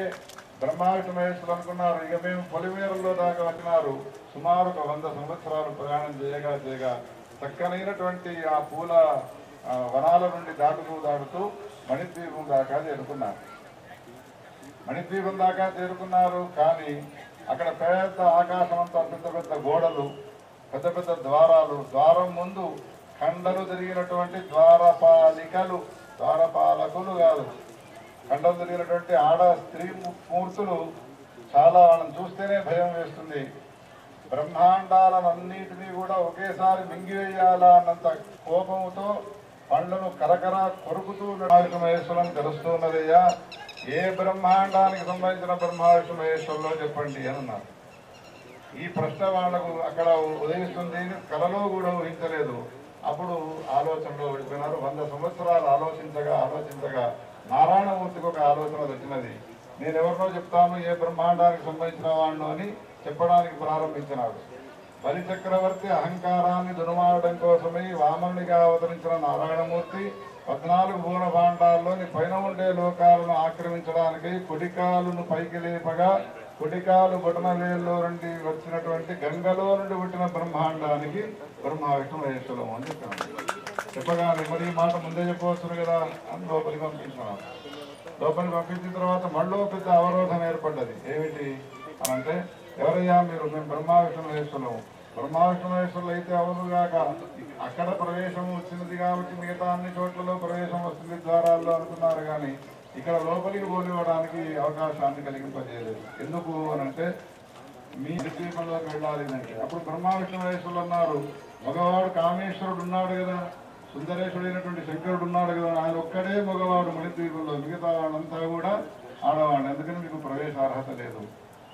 బ్రహ్మావిష్ణు మహేశ్వరులు అనుకున్నారు. ఇక మేము పొలిమేరల్లో దాకా వచ్చినారు. సుమారు 100 సంవత్సరాలు ప్రయాణం చేయగా చక్కనైనటువంటి ఆ పూల వనాల నుండి దాటుతూ మణిద్వీపం దాకా చేరుకున్నారు. మణిద్వీపం దాకా చేరుకున్నారు. కానీ అక్కడ పెద్ద ఆకాశం అంతా పెద్ద గోడలు, పెద్ద ద్వారాలు, ద్వారం ముందు ఖండలు జరిగినటువంటి ద్వారపాలకులు కాదు, ఖండలు జరిగినటువంటి ఆడ స్త్రీ మూర్తులు. చాలా వాళ్ళని చూస్తేనే భయం వేస్తుంది. బ్రహ్మాండాలన్నింటినీ కూడా ఒకేసారి మింగివేయాలా అన్నంత కోపంతో పళ్ళను కరకర కొరుకుతూ మహేశ్వరం తెలుస్తూ ఉన్నదయ్యా. ఏ బ్రహ్మాండానికి సంబంధించిన బ్రహ్మ విష్ణు మహేశ్వరులో చెప్పండి అని అన్నారు. ఈ ప్రశ్న వాళ్లకు అక్కడ ఉదయిస్తుంది, కలలో కూడా ఊహించలేదు. అప్పుడు ఆలోచనలో వెళ్ళిపోయినారు. 100 సంవత్సరాలు ఆలోచించగా నారాయణమూర్తికి ఒక ఆలోచన వచ్చినది. నేను ఎవరినో చెప్తాను, ఏ బ్రహ్మాండానికి సంబంధించిన వాళ్ళు అని చెప్పడానికి ప్రారంభించినాడు. బలి చక్రవర్తి అహంకారాన్ని దునుమాడడం కోసమై వామనుడిగా అవతరించిన నారాయణమూర్తి 14 భువన భాండాల్లోని పైన ఉండే లోకాలను ఆక్రమించడానికి కుడికాలును పైకి లేపగా కుడికాలు బొటనవేల్లో నుండి వచ్చినటువంటి గంగలో నుండి పుట్టిన బ్రహ్మాండానికి బ్రహ్మ విష్ణు మహేశ్వరం అని చెప్పగానే మరి ఈ మాట ముందే చెప్పవచ్చును కదా అని లోపలికి పంపించినారు. లోపలికి పంపించిన తర్వాత మళ్ళీ పెద్ద అవరోధం ఏర్పడ్డది. ఏమిటి అని అంటే, ఎవరయ్యా మీరు? మేము బ్రహ్మ విష్ణు మహేశ్వరము. బ్రహ్మ విష్ణు మహేశ్వరులు అయితే అవునుగాక, అక్కడ ప్రవేశం వచ్చినది కాబట్టి మిగతా అన్ని చోట్లలో ప్రవేశం వస్తుంది ద్వారాల్లో అనుకున్నారు, కానీ ఇక్కడ లోపలికి పోనివ్వడానికి అవకాశాన్ని కలిగింపజేయలేదు. ఎందుకు అని అంటే, మీ ద్వీపంలోకి వెళ్ళాలి అంటే అప్పుడు బ్రహ్మ విష్ణు మహేశ్వరులు అన్నారు, మగవాడు కామేశ్వరుడు ఉన్నాడు కదా, సుందరేశ్వరుడైనటువంటి శంకరుడు ఉన్నాడు కదా, ఆయన ఒక్కడే మగవాడు మణిద్వీపంలో, మిగతా వాళ్ళంతా కూడా ఆడవాడు, అందుకని మీకు ప్రవేశార్హత లేదు.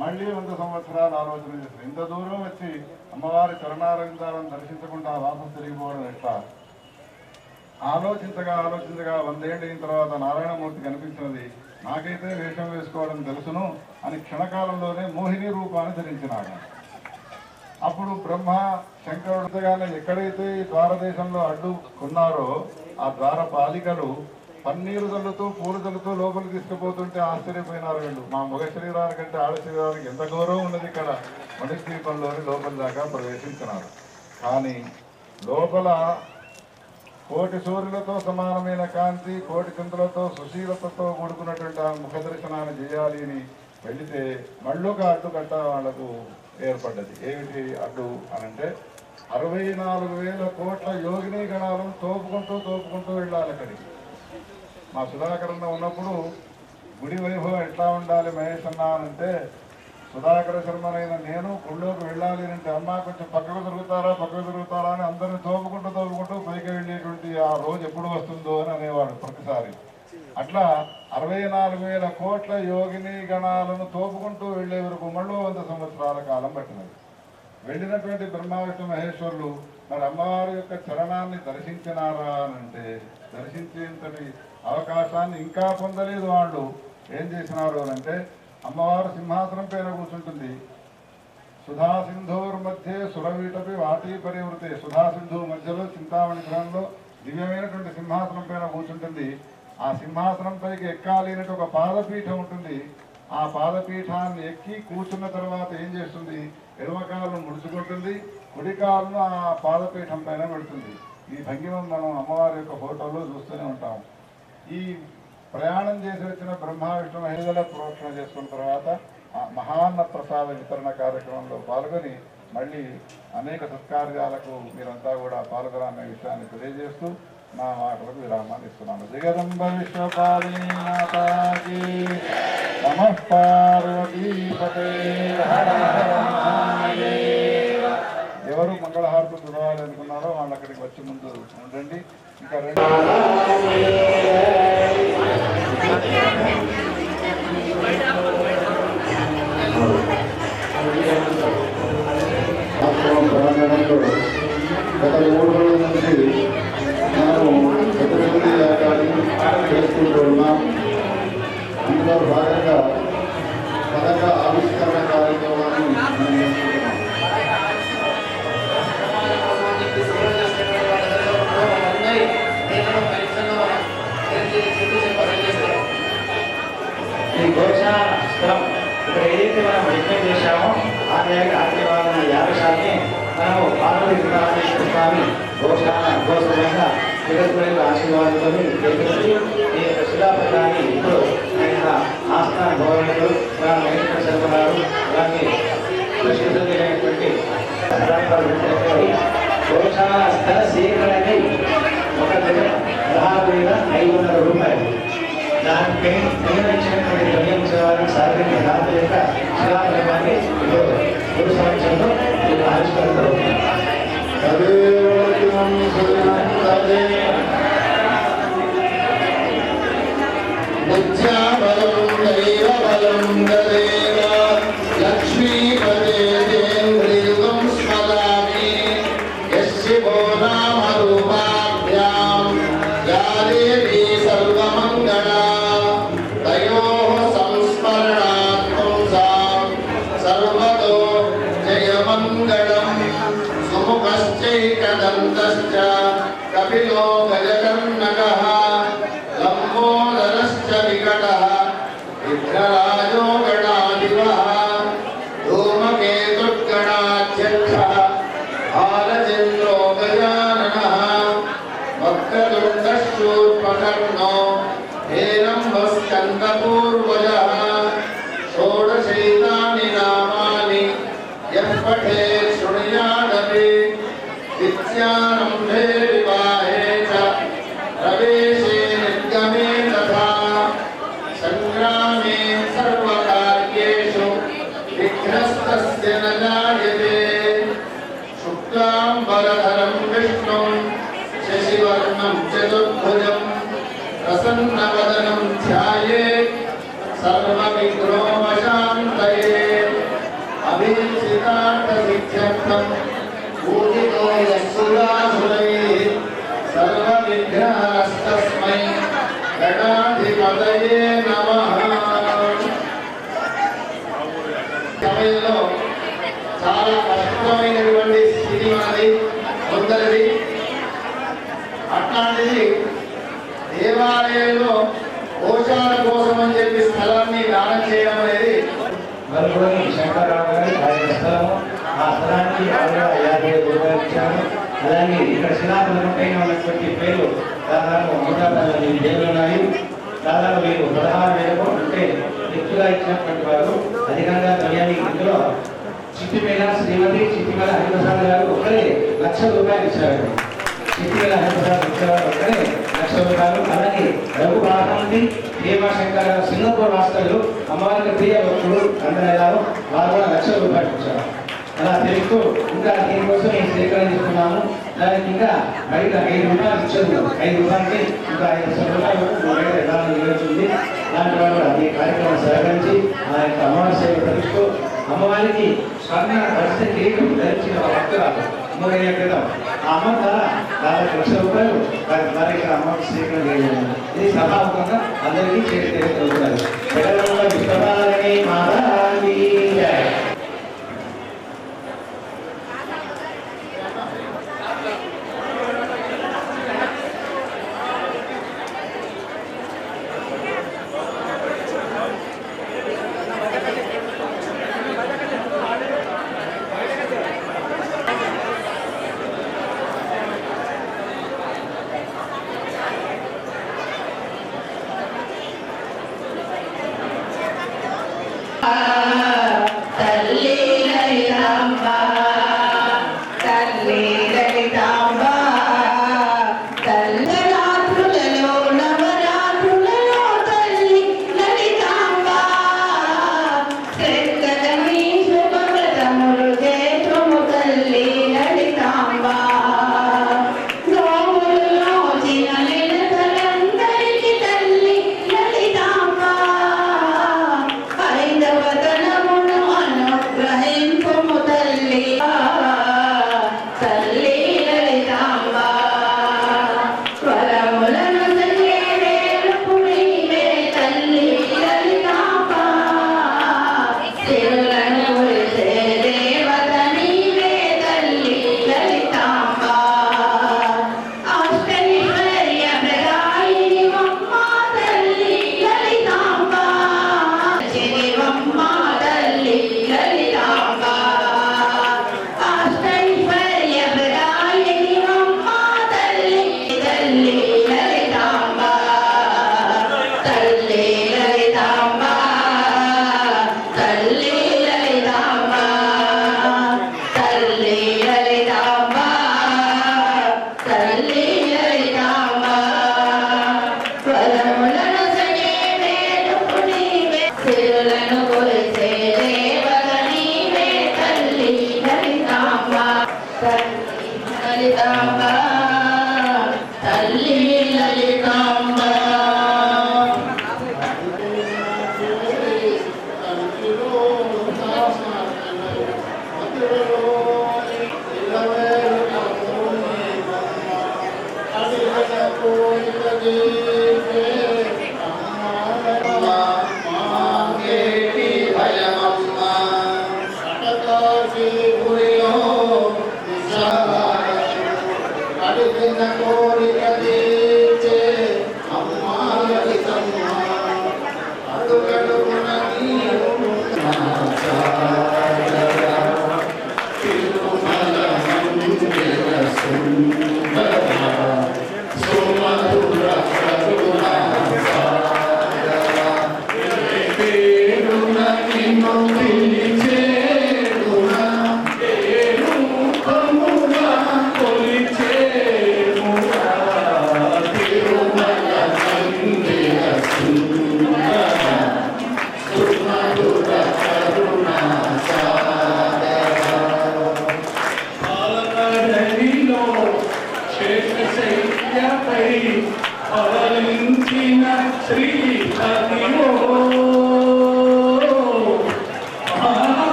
మళ్ళీ 100 సంవత్సరాలు ఆలోచన చేస్తారు. ఇంత దూరం వచ్చి అమ్మవారి చరణారవిందాలను దర్శించకుండా వాపసు తిరిగిపోవడం ఎట్లా? ఆలోచించగా 100 ఏళ్ళు అయిన తర్వాత నారాయణమూర్తి కనిపించినది. నాకైతే వేషం వేసుకోవడం తెలుసును అని క్షణకాలంలోనే మోహిని రూపాన్ని ధరించినాడు. అప్పుడు బ్రహ్మ శంకరుడుగానే ఎక్కడైతే ఈ ద్వారదేశంలో అడ్డుకున్నారో ఆ ద్వార పాలికలు పన్నీరు చల్లుతూ పూలు చల్లుతూ లోపలికి తీసుకుపోతుంటే ఆశ్చర్యపోయినారు వీళ్ళు. మా మగ శరీరానికంటే ఆడ శరీరానికి ఎంత గౌరవం ఉన్నది ఇక్కడ మణిద్వీపంలోని లోపల దాకా ప్రవేశించినారు. కానీ లోపల 1,000,000 సూర్యులతో సమానమైన కాంతి, 1,000,000 చంద్రులతో సుశీలతతో కూడుకున్నటువంటి ఆ ముఖ దర్శనాన్ని చేయాలి అని వెళితే మళ్ళొక అడ్డుకట్ట వాళ్లకు ఏర్పడ్డది. ఏమిటి అడ్డు అనంటే, 64,000 కోట్ల యోగిని గణాలను తోపుకుంటూ వెళ్ళాలి అక్కడికి. మా సుధాకరణ ఉన్నప్పుడు గుడి వైభవం ఎట్లా ఉండాలి మహేష్ అన్నా అంటే, సుధాకర శర్మనైన నేను గుళ్ళోకి వెళ్ళాలి అంటే, అమ్మ కొంచెం పక్కకు తిరుగుతారా అని అందరిని తోపుకుంటూ పైకి వెళ్ళేటువంటి ఆ రోజు ఎప్పుడు వస్తుందో అని అనేవాడు ప్రతిసారి. అట్లా 64,000 కోట్ల యోగిని గణాలను తోపుకుంటూ వెళ్లే వరకు మళ్ళీ 100 సంవత్సరాల కాలం పట్టినది. వెళ్ళినటువంటి బ్రహ్మ విష్ణు మహేశ్వరులు మరి అమ్మవారి యొక్క చరణాన్ని దర్శించినారా అనంటే, దర్శించేంతటి అవకాశాన్ని ఇంకా పొందలేదు. వాళ్ళు ఏం చేసినారు అంటే, అమ్మవారు సింహాసనం పైన కూర్చుంటుంది. సుధా సింధూర్ మధ్య సురవీటపి వాటి పరివృతే. సుధా సింధు మధ్యలో చింతామణి గ్రహంలో దివ్యమైనటువంటి సింహాసనం పైన కూర్చుంటుంది. ఆ సింహాసనం పైకి ఎక్కాలేనట్టు ఒక పాదపీఠం ఉంటుంది. ఆ పాదపీఠాన్ని ఎక్కి కూర్చున్న తర్వాత ఏం చేస్తుంది, ఎడమకాలను ముడుచుకుంటుంది, కుడికాలను ఆ పాదపీఠం పైన పెడుతుంది. ఈ భంగిమ మనం అమ్మవారి యొక్క ఫోటోలో చూస్తూనే ఉంటాం. ఈ ప్రయాణం చేసి వచ్చిన బ్రహ్మ విష్ణు మహిళల ప్రోక్షణ చేసుకున్న తర్వాత మహాన్న ప్రసాద వితరణ కార్యక్రమంలో పాల్గొని మళ్ళీ అనేక సత్కార్యాలకు మీరంతా కూడా పాల్గొనాలనే విషయాన్ని తెలియజేస్తూ నా మాటలకు విరామాన్ని ఇస్తున్నాను. జగదంబ విశ్వపాలిని మాతాకి నమః పార్వతీపతే. ఎవరు మంగళహారతులు చూడాలి అనుకున్నారో వాళ్ళు అక్కడికి వచ్చి ముందు ఉండండి. ఇంకా గత 3 రోజుల నుంచి మనం పెద్దపల్లి యాగాన్ని చేసుకుంటూ ఉన్నాం. అందులో భాగంగా పథక ఆవిష్కరణ కార్యక్రమాన్ని మనం చేసుకుంటున్నాం. ఈ గోశాల స్థలం ఇక్కడ ఏదైతే మనం యజ్ఞం చేశామో ఆ యాగశాలని మనము పార్వతీ స్వామి గోశాల జగత్తుల ఆశీర్వాదంతో జరిగించి ఈ యొక్క శిలాపథాన్ని ఇప్పుడు ఆయన ఆస్థాన గౌరవులు వెంకట శర్మ గారు అలాగే ప్రసిద్ధమైనటువంటి గోశాల స్థల సేకరణకి ఒక దగ్గర 16,500 రూపాయలు. దానికి నిర్ణయించినటువంటి ద్రవ్యం సేవాలను సాధారణ దాత యొక్క శిలాపథాన్ని ఇప్పుడు గురు సంవత్సరంలో ఆవిష్కరించబడుతుంది. విద్యాబలం దైవబలం గదేవ లక్ష్మీపదేంద్రియుగం స్మరామి యశివో నామ రూపాభ్యాం యా దేవీ సర్వమంగళా తయోః సంస్మరణాత్ పుంసాం సర్వతో జయమంగళం సుముఖశ్చైకదంతశ్చ కపిలో గజకర్ణకః లంబోదరశ్చ వికటః విఘ్నరాజో గణాధిపः ధూమకేతుర్గణాధ్యక్షः బాలచంద్రో గజాననः వక్రతుండः శూర్పకర్ణో हेरम्बस्कन्दपूर्वजः षोडशैतानि नामानि यः पठेत् शृणुयादपि विद्यारम्भे विवाहे च प्रवेशे निर्गमे तथा सङ्ग्रामे सर्वकार्येषु विघ्नस्तस्य न जायते शुक्लाम्बरधरं विष्णुं शशिवर्णं चतुर्भुजम् प्रसन्नवदनं ध्यायेत् सर्वविघ्नोपशान्तये अभीप्सितार्थसिद्ध्यर्थं पूजितो यस्सुरासुरैः सर्वविघ्नहरस्तस्मै गणाधिपतये नमः। సమయంలో చాలా కష్టమైనటువంటి స్థితి మనది కొందరిది. అట్లాంటిది దేవాలయంలో పోషణ కోసం అని చెప్పి స్థలాన్ని దానం చేయడం అనేది మరుపుని శంకరరావు గారి ఆయన స్థలము. ఆ స్థలానికి 50 రూపాయలు ఇచ్చాను. అలాగే ఇక్కడ శిలాఫలకం పైన ఉన్నటువంటి పేర్లు దాదాపు 118 పేర్లు ఉన్నాయి. దాదాపు మీరు 16,000 అంటే ఎక్కువగా ఇచ్చినటువంటి వారు అధికంగా ద్రవ్యాన్ని ఇందులో చిట్టిమేళ శ్రీమతి చిట్టిమేళ హరిప్రసాద్ గారు ఒకరే 1,00,000 రూపాయలు ఇచ్చారు. చిట్టిమేళ హరిప్రసాద్ ఇచ్చేవారు ఒకరే 1,00,000 రూపాయలు. అలాగే రఘు బాలమంది హేమశంకర్ సింగపూర్ వాస్తవులు అమ్మవారికి ప్రియ భక్తులు అందరూ వారు కూడా 1,00,000 రూపాయలు ఇచ్చారు. అలా తెలుస్తూ ఇంకా దీనికోసం మేము సేకరణ చేస్తున్నాము. దానికి ఇంకా బయట 5 రూపాయలు ఇచ్చారు. 5 రూపాయలకి ఇంకా 5,000 రూపాయలు బయట విధానం జరుగుతుంది. దాంట్లో కూడా ఈ కార్యక్రమం సహకరించి ఆ యొక్క అమ్మవారి సేవ తెలుస్తూ అమ్మవారికి స్వర్ణ పరిస్థితి కిరీటం ధరించిన భక్తురాలు 3 ఏళ్ల క్రితం ఆ అమ్మ ద్వారా దాదాపు 1,00,000 రూపాయలు వారి ఇక్కడ అమ్మవారి సేకరణ చేయడం ఇది సభాముఖంగా అందరికీ చేతి తెలియజేస్తున్నారు. విశ్వనాథని మాతాకి జై.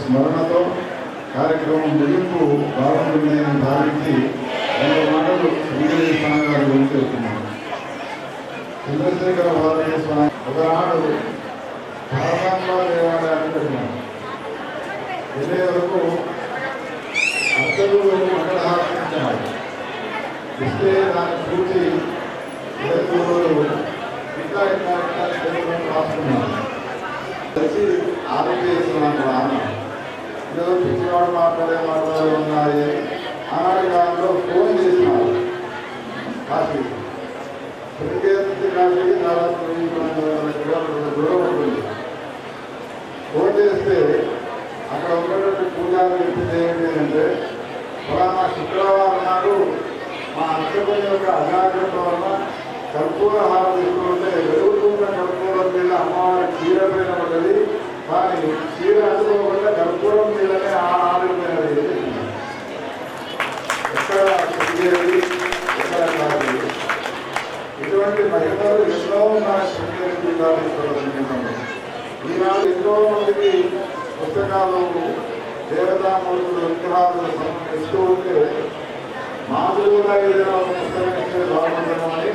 స్మరణతో కార్యక్రమం ముగింపు బాగుంటుందని భావించి 2 మాటలు శ్రీదేవి స్వామి గారి గురించి చెప్తున్నాను. చంద్రశేఖర భారతీయ స్వామి ఒకనాడు భారతాంబ దేవాలయాన్ని పెట్టినాడు. వెళ్ళే వరకు అద్దరు మంగళహారతించాడు. ఇస్తే దాన్ని చూసి ఇంకా రాసుకున్నాడు. తెలిసి ఆరోగ్యస్తున్నాను నాన్న ఏదో పిచ్చివాడు మాట్లాడే మాట్లాడే ఉన్నాయి. ఆనాటి కాలంలో ఫోన్ చేసినాడు కాశీ. శృంగేరి నుంచి కాశీకి దాదాపు 900 కిలోమీటర్ల దూరం ఉంటుంది. ఫోన్ చేస్తే అక్కడ ఉన్నటువంటి పూజారులు చెప్పింది ఏంటి అంటే, ఫలానా శుక్రవారం నాడు మా అక్షపతి యొక్క అజాగ్రత్త వల్ల కర్పూర హారం తీసుకుంటే వెలుగుతున్న కర్పూరం మీద అమ్మవారి చీర పైన పడ్డది. కానీ చీర అందుకోకుండా కర్పూరం మీదనే ఆడిపోయినది. ఎక్కడ శృంగేరి ఎక్కడ కాదు. ఇటువంటి మహిళలు ఎన్నో ఉన్నాయి శృంగేరి జిల్లాలో. ఈనాడు ఎంతో మందికి పుస్తకాలు దేవతామూర్తులు విగ్రహాలు సమర్పిస్తూ ఉంటే మామూలుగా ఏదైనా ఒక పుస్తకం బాగుంటుందని,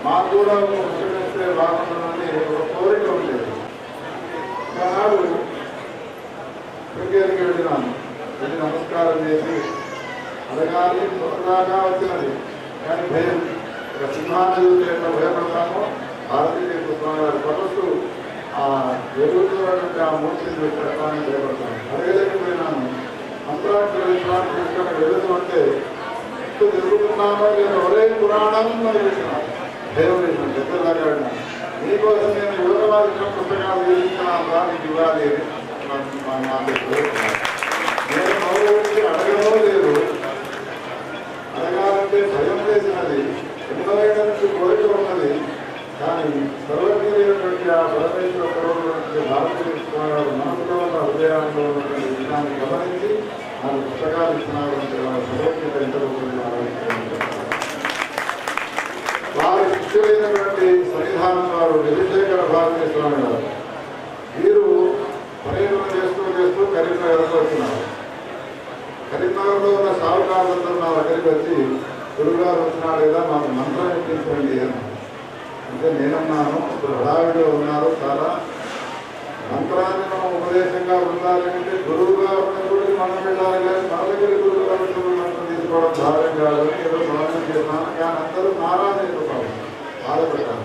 మాకు కూడా ఒక ముఖ్యమిస్తే బాగుంటుందని ఒక కోరిక ఉండేది. ఒకనాడు శృంగేరికి వెళ్ళి నమస్కారం చేసి అడగాలి త్వరగా వచ్చినది. కానీ భయం, ఇక సింహాన్ని చూసి ఎట్లా భయపడతామో భారతీయ స్వామి గారి పట్టుస్తూ ఆ ఎదుగుతున్నటువంటి ఆ మూర్తిని చూసి ఎట్లానే భయపడతాను. అడగలేకపోయినాను. మంత్రాక్షరాన్ని తీసుకొని వెళుతూ అంటే తిరుగుతున్నానో నేను ఒరే పురాణం అని చూసినాను. భయం లేదు, దగ్గరలాగాడినా నీకోసం నేను యువతవాదిన పుస్తకాలు వేయించినా నీకు ఇవ్వాలి అని నేను మౌలికి అడగడమో లేదు. అడగాలంటే భయం వేసినది, ఎన్నోైన నుంచి కోరిక ఉన్నది. కానీ సర్వజ్ఞమైనటువంటి ఆ పరమేశ్వర పరమైనటువంటి భారతీయ గారు మనసులో ఉన్న హృదయాల్లో ఉన్నటువంటి విషయాన్ని గమనించి నాకు పుస్తకాలు ఇచ్చినారంటే సర్వజ్ఞత ఎంతలో వారి శిష్యులైనటువంటి సన్నిధానం వారు విజయశేఖర భారతీయ స్వామి గారు వీరు పర్యటన చేస్తూ కరీంనగర్లో వచ్చినారు. కరీంనగర్లో ఉన్న సావుకారులందరూ నా దగ్గరికి వచ్చి గురువుగారు వచ్చినారు కదా మాకు మంత్రం ఇప్పించండి అని అంటే నేనన్నాను, ఇప్పుడు హడావిడిలో ఉన్నారు, చాలా మంత్రాన్ని మనం ఉపదేశంగా ఉండాలంటే గురువు గారు ఉన్నప్పుడు మనం వెళ్ళాలి. కానీ మన దగ్గర గురువు గారు మంత్రం తీసుకోవడం భావ్యం కాదని ఏదో ప్రమాణం చేస్తున్నాను. కానీ అందరూ నారాయణ బాధపడ్డాను.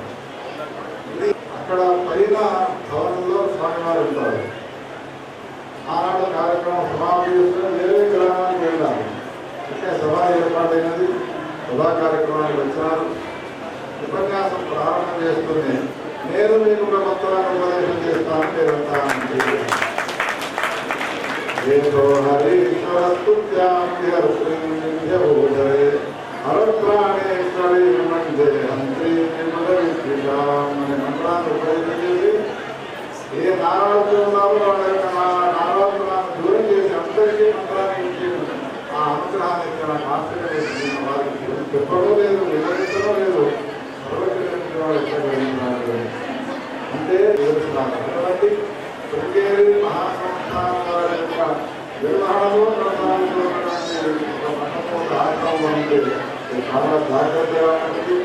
ఇది అక్కడ పైన భవనంలో స్వామివారు ఉంటారు. ఆనాడు కార్యక్రమం సమావేశంలో వేరే గ్రామానికి వెళ్ళాలి. అంటే సభ ఏర్పాటైనది. సభా కార్యక్రమానికి వచ్చినారు. ఉపన్యాసం ప్రారంభం చేస్తుంది. నేను మీకు ఒక మంత్రాన్ని ఉపదేశం చేస్తాను, లేదంటానంటే ఏదో హరీశ్వరస్తుత్యాభూజరే అరత్రాణేశ్వరి మండే హంత్రి అనే మంత్రాన్ని ఉపదేశం చేసి ఏ నారాజు ఉన్నారో వాళ్ళ యొక్క నారాజులను దూరం చేసి అందరికీ మంత్రాన్ని ఇచ్చి ఆ అనుగ్రహాన్ని ఇక్కడ ఆశ్చర్యం వారికి చెప్పడం లేదు, వివరించడం లేదు. అంటే కాబట్టి శృంగేరి మహాసంస్థానం వారి యొక్క నిర్వహణలో ఆశ్రమం ఉంటుంది. చాలా జాగ్రత్తగా ఉంటుంది.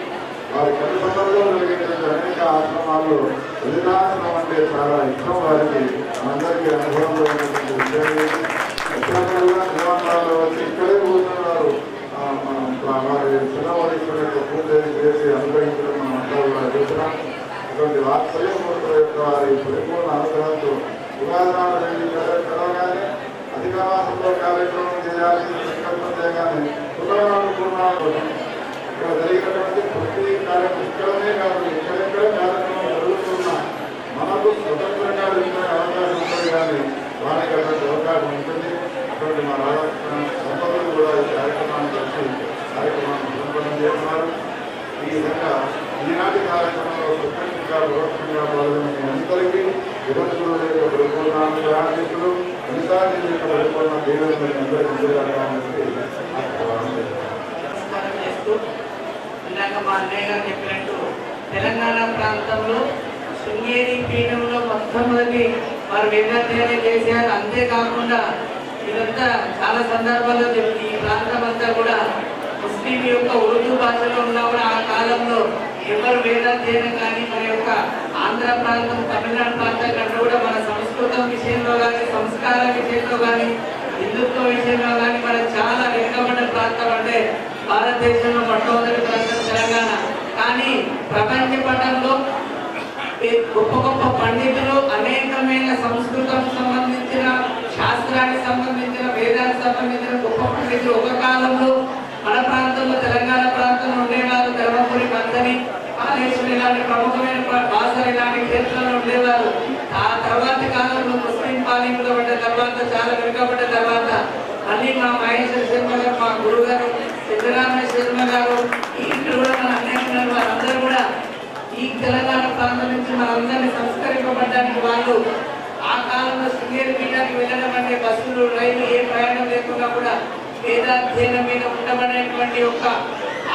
వారి కనుసంలో జరిగేటువంటి అనేక ఆశ్రమాల్లో విధానం అంటే చాలా ఇష్టం. వారికి అందరికీ అనుభవంలో ఉన్నటువంటి విషయం ఎక్కడెక్కడైనా నివాసాల్లో వచ్చి ఇక్కడే కూర్చున్నారు. వారి చిన్నవాడీశ్వరు యొక్క పూజ చేసి అనుగ్రహించడం మనం అంతా కూడా చూస్తున్నాం. ఇటువంటి వాత్సల్యమూర్తుల యొక్క వారి పరిపూర్ణ అనుగ్రహంతో ఉగాది చదవగానే అధికమాసంలో కార్యక్రమం చేయాలి సంకల్పం చేయగానే పునరానుకున్నాను. ఇక్కడ జరిగినటువంటి ప్రతి కార్యక్రమం ఇక్కడనే కాదు, ఎక్కడెక్కడ కార్యక్రమం జరుగుతున్నా మనకు స్వతంత్రంగా వెళ్ళే అవకాశం ఉంటుంది. కానీ వారికి అటువంటి అవకాశం ఉంటుంది. అటువంటి మా రాధాకృష్ణ సంపదలు కూడా ఈ కార్యక్రమాన్ని కలిసి కార్యక్రమాన్ని సంపన్నం చేస్తున్నారు. ఈ విధంగా ఈనాటి కార్యక్రమంలో ప్రత్యక్షంగా పరోక్షంగా పాల్గొనే అందరికీ విభక్తులు యొక్క పరిపూర్ణానుగ్రహాలు ఫలితాన్ని యొక్క పరిపూర్ణ దేవుని అందరికీ ఇందాక మా అన్నయ్య గారు చెప్పినట్టు తెలంగాణ ప్రాంతంలో శృంగేరి పీఠంలో మొట్టమొదటి వారు వేదాధ్యయనం చేశారు. అంతేకాకుండా ఇదంతా చాలా సందర్భాల్లో ఈ ప్రాంతం అంతా కూడా ముస్లిం యొక్క ఉర్దూ భాషలో ఉన్నా కూడా ఆ కాలంలో ఎవరు వేదాధ్యయనం కానీ మన యొక్క ఆంధ్ర ప్రాంతం తమిళనాడు ప్రాంతం కంటే కూడా మన సంస్కృతం విషయంలో కానీ సంస్కారం విషయంలో కానీ హిందుత్వ విషయంలో కానీ మనకు చాలా వెనుకబడిన ప్రాంతం. అంటే భారతదేశంలో మొట్టమొదటి ప్రాంతం తెలంగాణ. కానీ ప్రపంచ పటంలో గొప్ప గొప్ప పండితులు అనేకమైన సంస్కృతం సంబంధించిన శాస్త్రానికి సంబంధించిన వేదానికి సంబంధించిన గొప్ప పండితులు ఒక కాలంలో మన ప్రాంతంలో తెలంగాణ ప్రాంతంలో ఉండేవారు. ధర్మపురి మందని కాళేశ్వరి ఇలాంటి ప్రముఖమైన భాషలు ఇలాంటి క్షేత్రాలు ఉండేవారు. ఆ తర్వాతి కాలంలో ముస్లిం పాలకులు పడ్డ తర్వాత చాలా వెనుకబడ్డ తర్వాత మళ్ళీ మా మహేశ్వర శర్మ గారు, మా గురువు గారు సిద్ధరామయ్య శర్మ గారు, ఇంట్లో కూడా మన అన్యాయ వారందరూ కూడా ఈ తెలంగాణ ప్రాంతం నుంచి మనందరినీ సంస్కరింపబడ్డానికి వాళ్ళు ఆ కాలంలో శృంగేరి పీఠానికి వెళ్ళడం అంటే బస్సులు రైలు ఏ ప్రయాణం లేకుండా కూడా వేదాధ్యయనం మీద ఉండబడేటువంటి యొక్క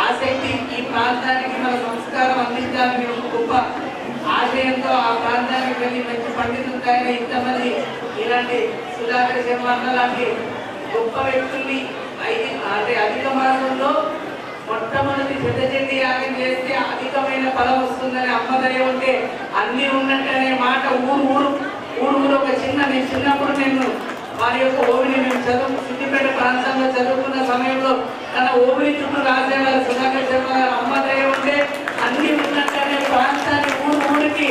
ఆసక్తి ఈ ప్రాంతానికి మన సంస్కారం అందించాలని ఒక గొప్ప ఆశయంతో ఆ ప్రాంతానికి వెళ్ళి మంచి పండితులు తయారు ఇంతమంది ఇలాంటి సుధాకర్ శర్మ లాంటి గొప్ప వ్యక్తుల్ని అంటే అధిక మాసంలో మొట్టమొదటి శతచండీ యాగం చేస్తే అధికమైన ఫలం వస్తుందని అమ్మ దయ ఉంటే అన్ని ఉన్నట్టనే మాట ఊరు ఒక నేను చిన్నప్పుడు నేను వారి యొక్క ఓవిని మేము సిద్దిపేట ప్రాంతంలో చదువుకున్న సమయంలో తన ఓవిని చుట్టూ రాసేవారు సుధాకర్ శర్మ గారు. అమ్మ దయ ఉంటే అన్ని ఉన్నట్టనే ప్రాంతాన్ని ఊరికి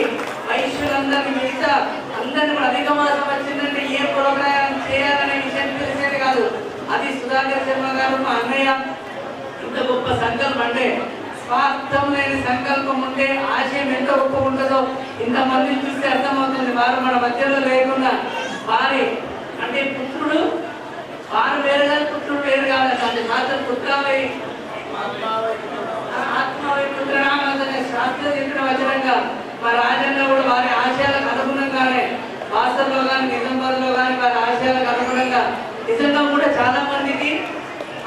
వైశ్యులందరినీ మిగతా అందరినీ అధిక మాసం వచ్చిందంటే ఏ ప్రోగ్రాం చేయాలనే విషయం తెలిసేది కాదు. అది సుధాకర్ శర్మ గారు మా అన్నయ్య ఇంత గొప్ప సంకల్పం అంటే స్వార్థం లేని సంకల్పం ఉంటే ఆశయం ఎంత గొప్ప ఉంటుందో ఇంతమందిని చూస్తే అర్థమవుతుంది. వారు మన మధ్యలో లేకుండా వారి అంటే పుత్రుడు వారు వేరు కాదు, పుత్రుడు వేరు కాదు. అది మాత్రం పుత్రావై ఆత్మవై పుత్రనామనే శాస్త్రం చెప్పిన వచనంగా మా రాజన్న కూడా వారి ఆశయాలకు అనుగుణంగానే వాసల్లో కానీ నిజామాబాద్లో కానీ వారి ఆశయాలకు అనుగుణంగా నిజంగా కూడా చాలా మందికి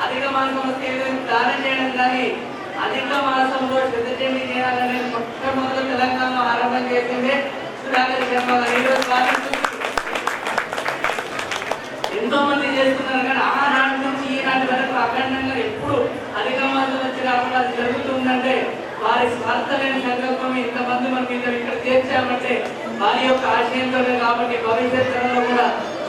అధిక మాసం వస్తే దానం చేయడం కానీ అధిక మాసంలో శతచండీ చేయాలనే మొట్టమొదటి తెలంగాణలో ఆరంభం చేసిందే సుధాకర్ శర్మ గారు. ఎంతో మంది చేస్తున్నారు కానీ ఆనాటి నుంచి ఈనాటి వరకు అఖండంగా ఎప్పుడు అధిక మాసం వచ్చి రాకుండా అది జరుగుతుందంటే వారి స్వార్థ లేని సంకల్పం ఇంతమంది మనం ఇక్కడ చేర్చామంటే వారి యొక్క ఆశయంతోనే. కాబట్టి భవిష్యత్ తరంలో కూడా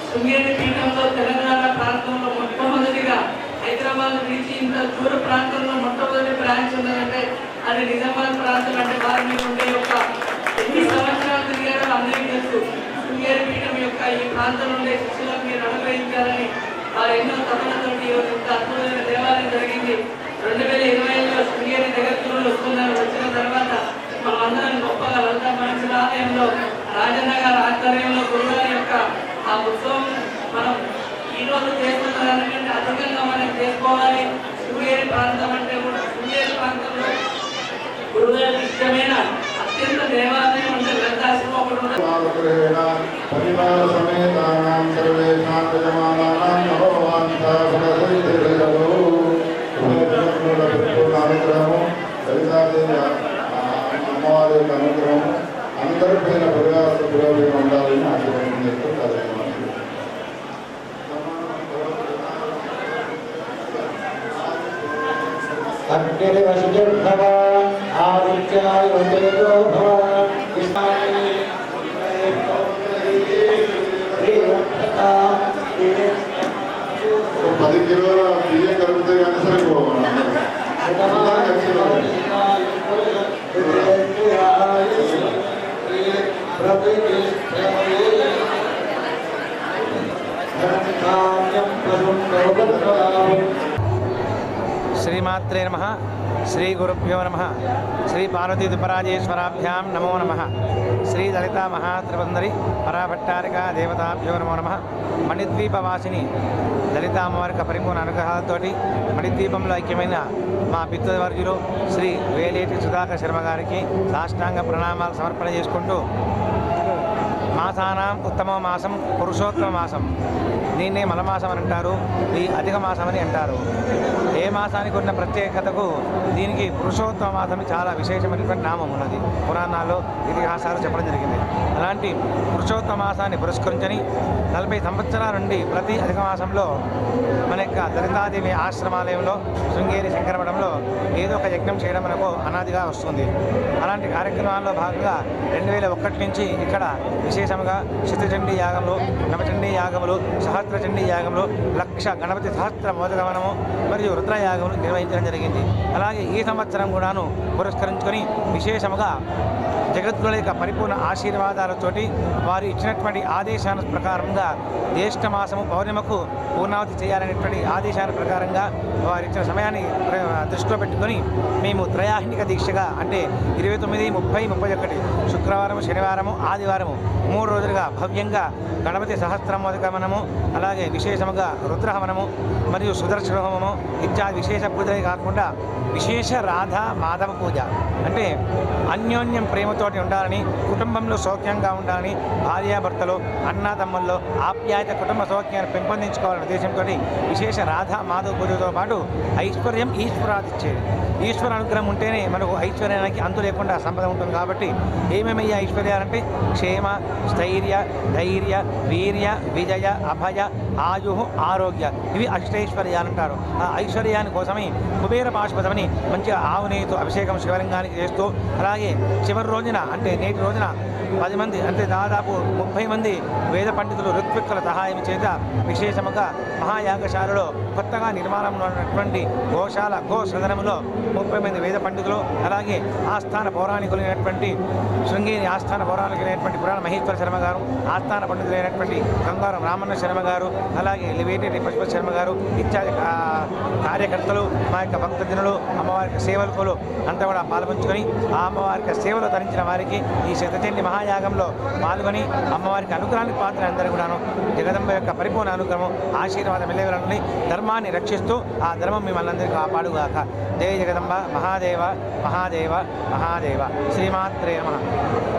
శృంగేరి పీఠంలో తెలంగాణ ప్రాంతంలో మొట్టమొదటిగా హైదరాబాద్ నుంచి ఇంత దూర ప్రాంతంలో మొట్టమొదటి బ్రాంచ్ ఉన్నదంటే అది నిజామాబాద్ ప్రాంతం. అంటే వారి మీద ఉండే యొక్క ఎన్ని సంవత్సరాలు తిరిగారో అందరికీ తెలుసు. శృంగేరి పీఠం యొక్క ఈ ప్రాంతంలో ఉండే శిష్యులకు మీరు అనుగ్రహించాలని వారు ఎన్నో తపనతో ఇంత అద్భుతమైన దేవాలయం జరిగింది. 2025లో శృంగేరి జగత్తులు వస్తున్నారు. వచ్చిన తర్వాత మనం అందరం గొప్పగా లలితా మనుషుల ఆలయంలో రాజన్న గారి ఆధ్వర్యంలో గురుగారి యొక్క ఆ ఉత్సవం మనం ఈ రోజు చేస్తున్న దానికంటే అధికంగా మనం చేసుకోవాలి. శృంగేరి ప్రాంతం అంటే కూడా శృంగేరి ప్రాంతంలో గురుగారికి ఇష్టమైన అత్యంత దేవాలయం అంటే లలితాశ్రమం ఒకటి ఉంటుంది. అమ్మవారి యొక్క అనుగ్రహము అందరి పైన పురోగతి ఉండాలని ఆశీర్వాదం చేస్తూ పది కిలోల బియ్యం కలిపితే కానీ సరిపోవాలి. శ్రీమాత్రే నమః. శ్రీ గురుభ్యో నమః. శ్రీ పార్వతీ దుపరాజేశ్వరాభ్యాం నమో నమః. శ్రీ లలితా మహాత్రిపుందరి పరాభట్టారిక దేవతాభ్యో నమో నమః. మణిద్వీపవాసిని లలితా అమ్మవారికి పరిపూర్ణ అనుగ్రహాలతోటి మణిద్వీపంలో ఐక్యమైన మా పితృవర్యులు శ్రీ వేలేటి సుధాకర్ శర్మ గారికి సాష్టాంగ ప్రణామాలు సమర్పణ చేసుకుంటూ మాసానాం ఉత్తమ మాసం పురుషోత్తమ మాసం, దీన్నే మలమాసం అని అంటారు, ఈ అధిక మాసం అని అంటారు. ఏ మాసానికి ఉన్న ప్రత్యేకతకు దీనికి పురుషోత్తమ మాసం చాలా విశేషమైనటువంటి నామం ఉన్నది. పురాణాల్లో ఇతిహాసాలు చెప్పడం జరిగింది. అలాంటి పురుషోత్తమ మాసాన్ని పురస్కరించని 40 సంవత్సరాల నుండి ప్రతి అధిక మాసంలో మన యొక్క లలితాదేవి ఆశ్రమాలయంలో శృంగేరి శంకరమఠంలో ఏదో ఒక యజ్ఞం చేయడం మనకు అనాదిగా వస్తుంది. అలాంటి కార్యక్రమాల్లో భాగంగా 2001 నుంచి ఇక్కడ విశేషంగా శతచండీ యాగములు, నవచండీ యాగములు, సహస్రచండీ యాగములు, 1,00,000 గణపతి సహస్ర మోదగమనము మరియు రుద్రయాగములు నిర్వహించడం జరిగింది. అలాగే ఈ సంవత్సరం కూడాను పురస్కరించుకొని విశేషముగా జగద్గురుల యొక్క పరిపూర్ణ ఆశీర్వాదాలతోటి వారు ఇచ్చినటువంటి ఆదేశాల ప్రకారంగా జ్యేష్ఠ మాసము పౌర్ణిమకు పూర్ణావతి చేయాలనేటువంటి ఆదేశాల ప్రకారంగా వారు ఇచ్చిన సమయాన్ని దృష్టిలో పెట్టుకొని మేము త్రయాహినిక దీక్షగా అంటే 29, 30, 31 శుక్రవారం, శనివారము, ఆదివారము 3 రోజులుగా భవ్యంగా గణపతి సహస్రమోదకమనము, అలాగే విశేషముగా రుద్రహవనము మరియు సుదర్శన హోమము ఇత్యాది విశేష పూజలే కాకుండా విశేష రాధా మాధవ పూజ అంటే అన్యోన్యం ప్రేమతోటి ఉండాలని, కుటుంబంలో సౌఖ్యంగా ఉండాలని, భార్యాభర్తలు, అన్నాతమ్ముల్లో ఆప్యాయత, కుటుంబ సౌఖ్యాన్ని పెంపొందించుకోవాలనే ఉద్దేశంతో విశేష రాధా మాధవ పూజతో పాటు ఐశ్వర్యం ఈశ్వరాదిచ్చేది. ఈశ్వర అనుగ్రహం ఉంటేనే మనకు ఐశ్వర్యానికి అంతు లేకుండా సంపద ఉంటుంది. కాబట్టి ఏమేమయ్యే ఐశ్వర్యాలంటే క్షేమ, స్థైర్య, ధైర్య, వీర్య, విజయ, అభయ, ఆయు, ఆరోగ్య, ఇవి అష్టైశ్వర్యాలు అంటారు. ఆ ఐశ్వర్యాని కోసమే కుబేర పాశుపతమని మంచిగా ఆవు నెయ్యితో అభిషేకం శివలింగానికి చేస్తూ అలాగే చివరి రోజున అంటే నేటి రోజున 10 మంది అంటే దాదాపు 30 మంది వేద పండితులు ఋత్విక్కుల సహాయం చేత విశేషముగా మహాయాగశాలలో కొత్తగా నిర్మాణంలో ఉన్నటువంటి గోశాల గో సదనములో 30 మంది వేద పండితులు అలాగే ఆస్థాన పౌరాణికులైనటువంటి శృంగేరి ఆస్థాన పౌరాణికులైనటువంటి పురాణ మహేశ్వర శర్మ గారు ఆస్థాన పండితులైనటువంటి గంగారం రామన్న శర్మ గారు అలాగే లివేటెడ్ పశుపతి శర్మ గారు ఇత్యాది కార్యకర్తలు మా యొక్క భక్తజనులు అమ్మవారికి సేవకులు అంతా కూడా పాల్పంచుకొని ఆ అమ్మవారికి సేవలు తరించిన వారికి ఈ శతచండి మహాయాగంలో పాల్గొని అమ్మవారికి అనుగ్రహానికి పాత్ర అందరూ కూడాను జగదంబ యొక్క పరిపూర్ణ అనుగ్రహం ఆశీర్వాదం వెళ్ళేవాళ్ళని ధర్మాన్ని రక్షిస్తూ ఆ ధర్మం మిమ్మల్ని అందరికీ కాపాడుగాక. జయ జగదంబ మహాదేవ మహాదేవ మహాదేవ. శ్రీమాత్రే నమః.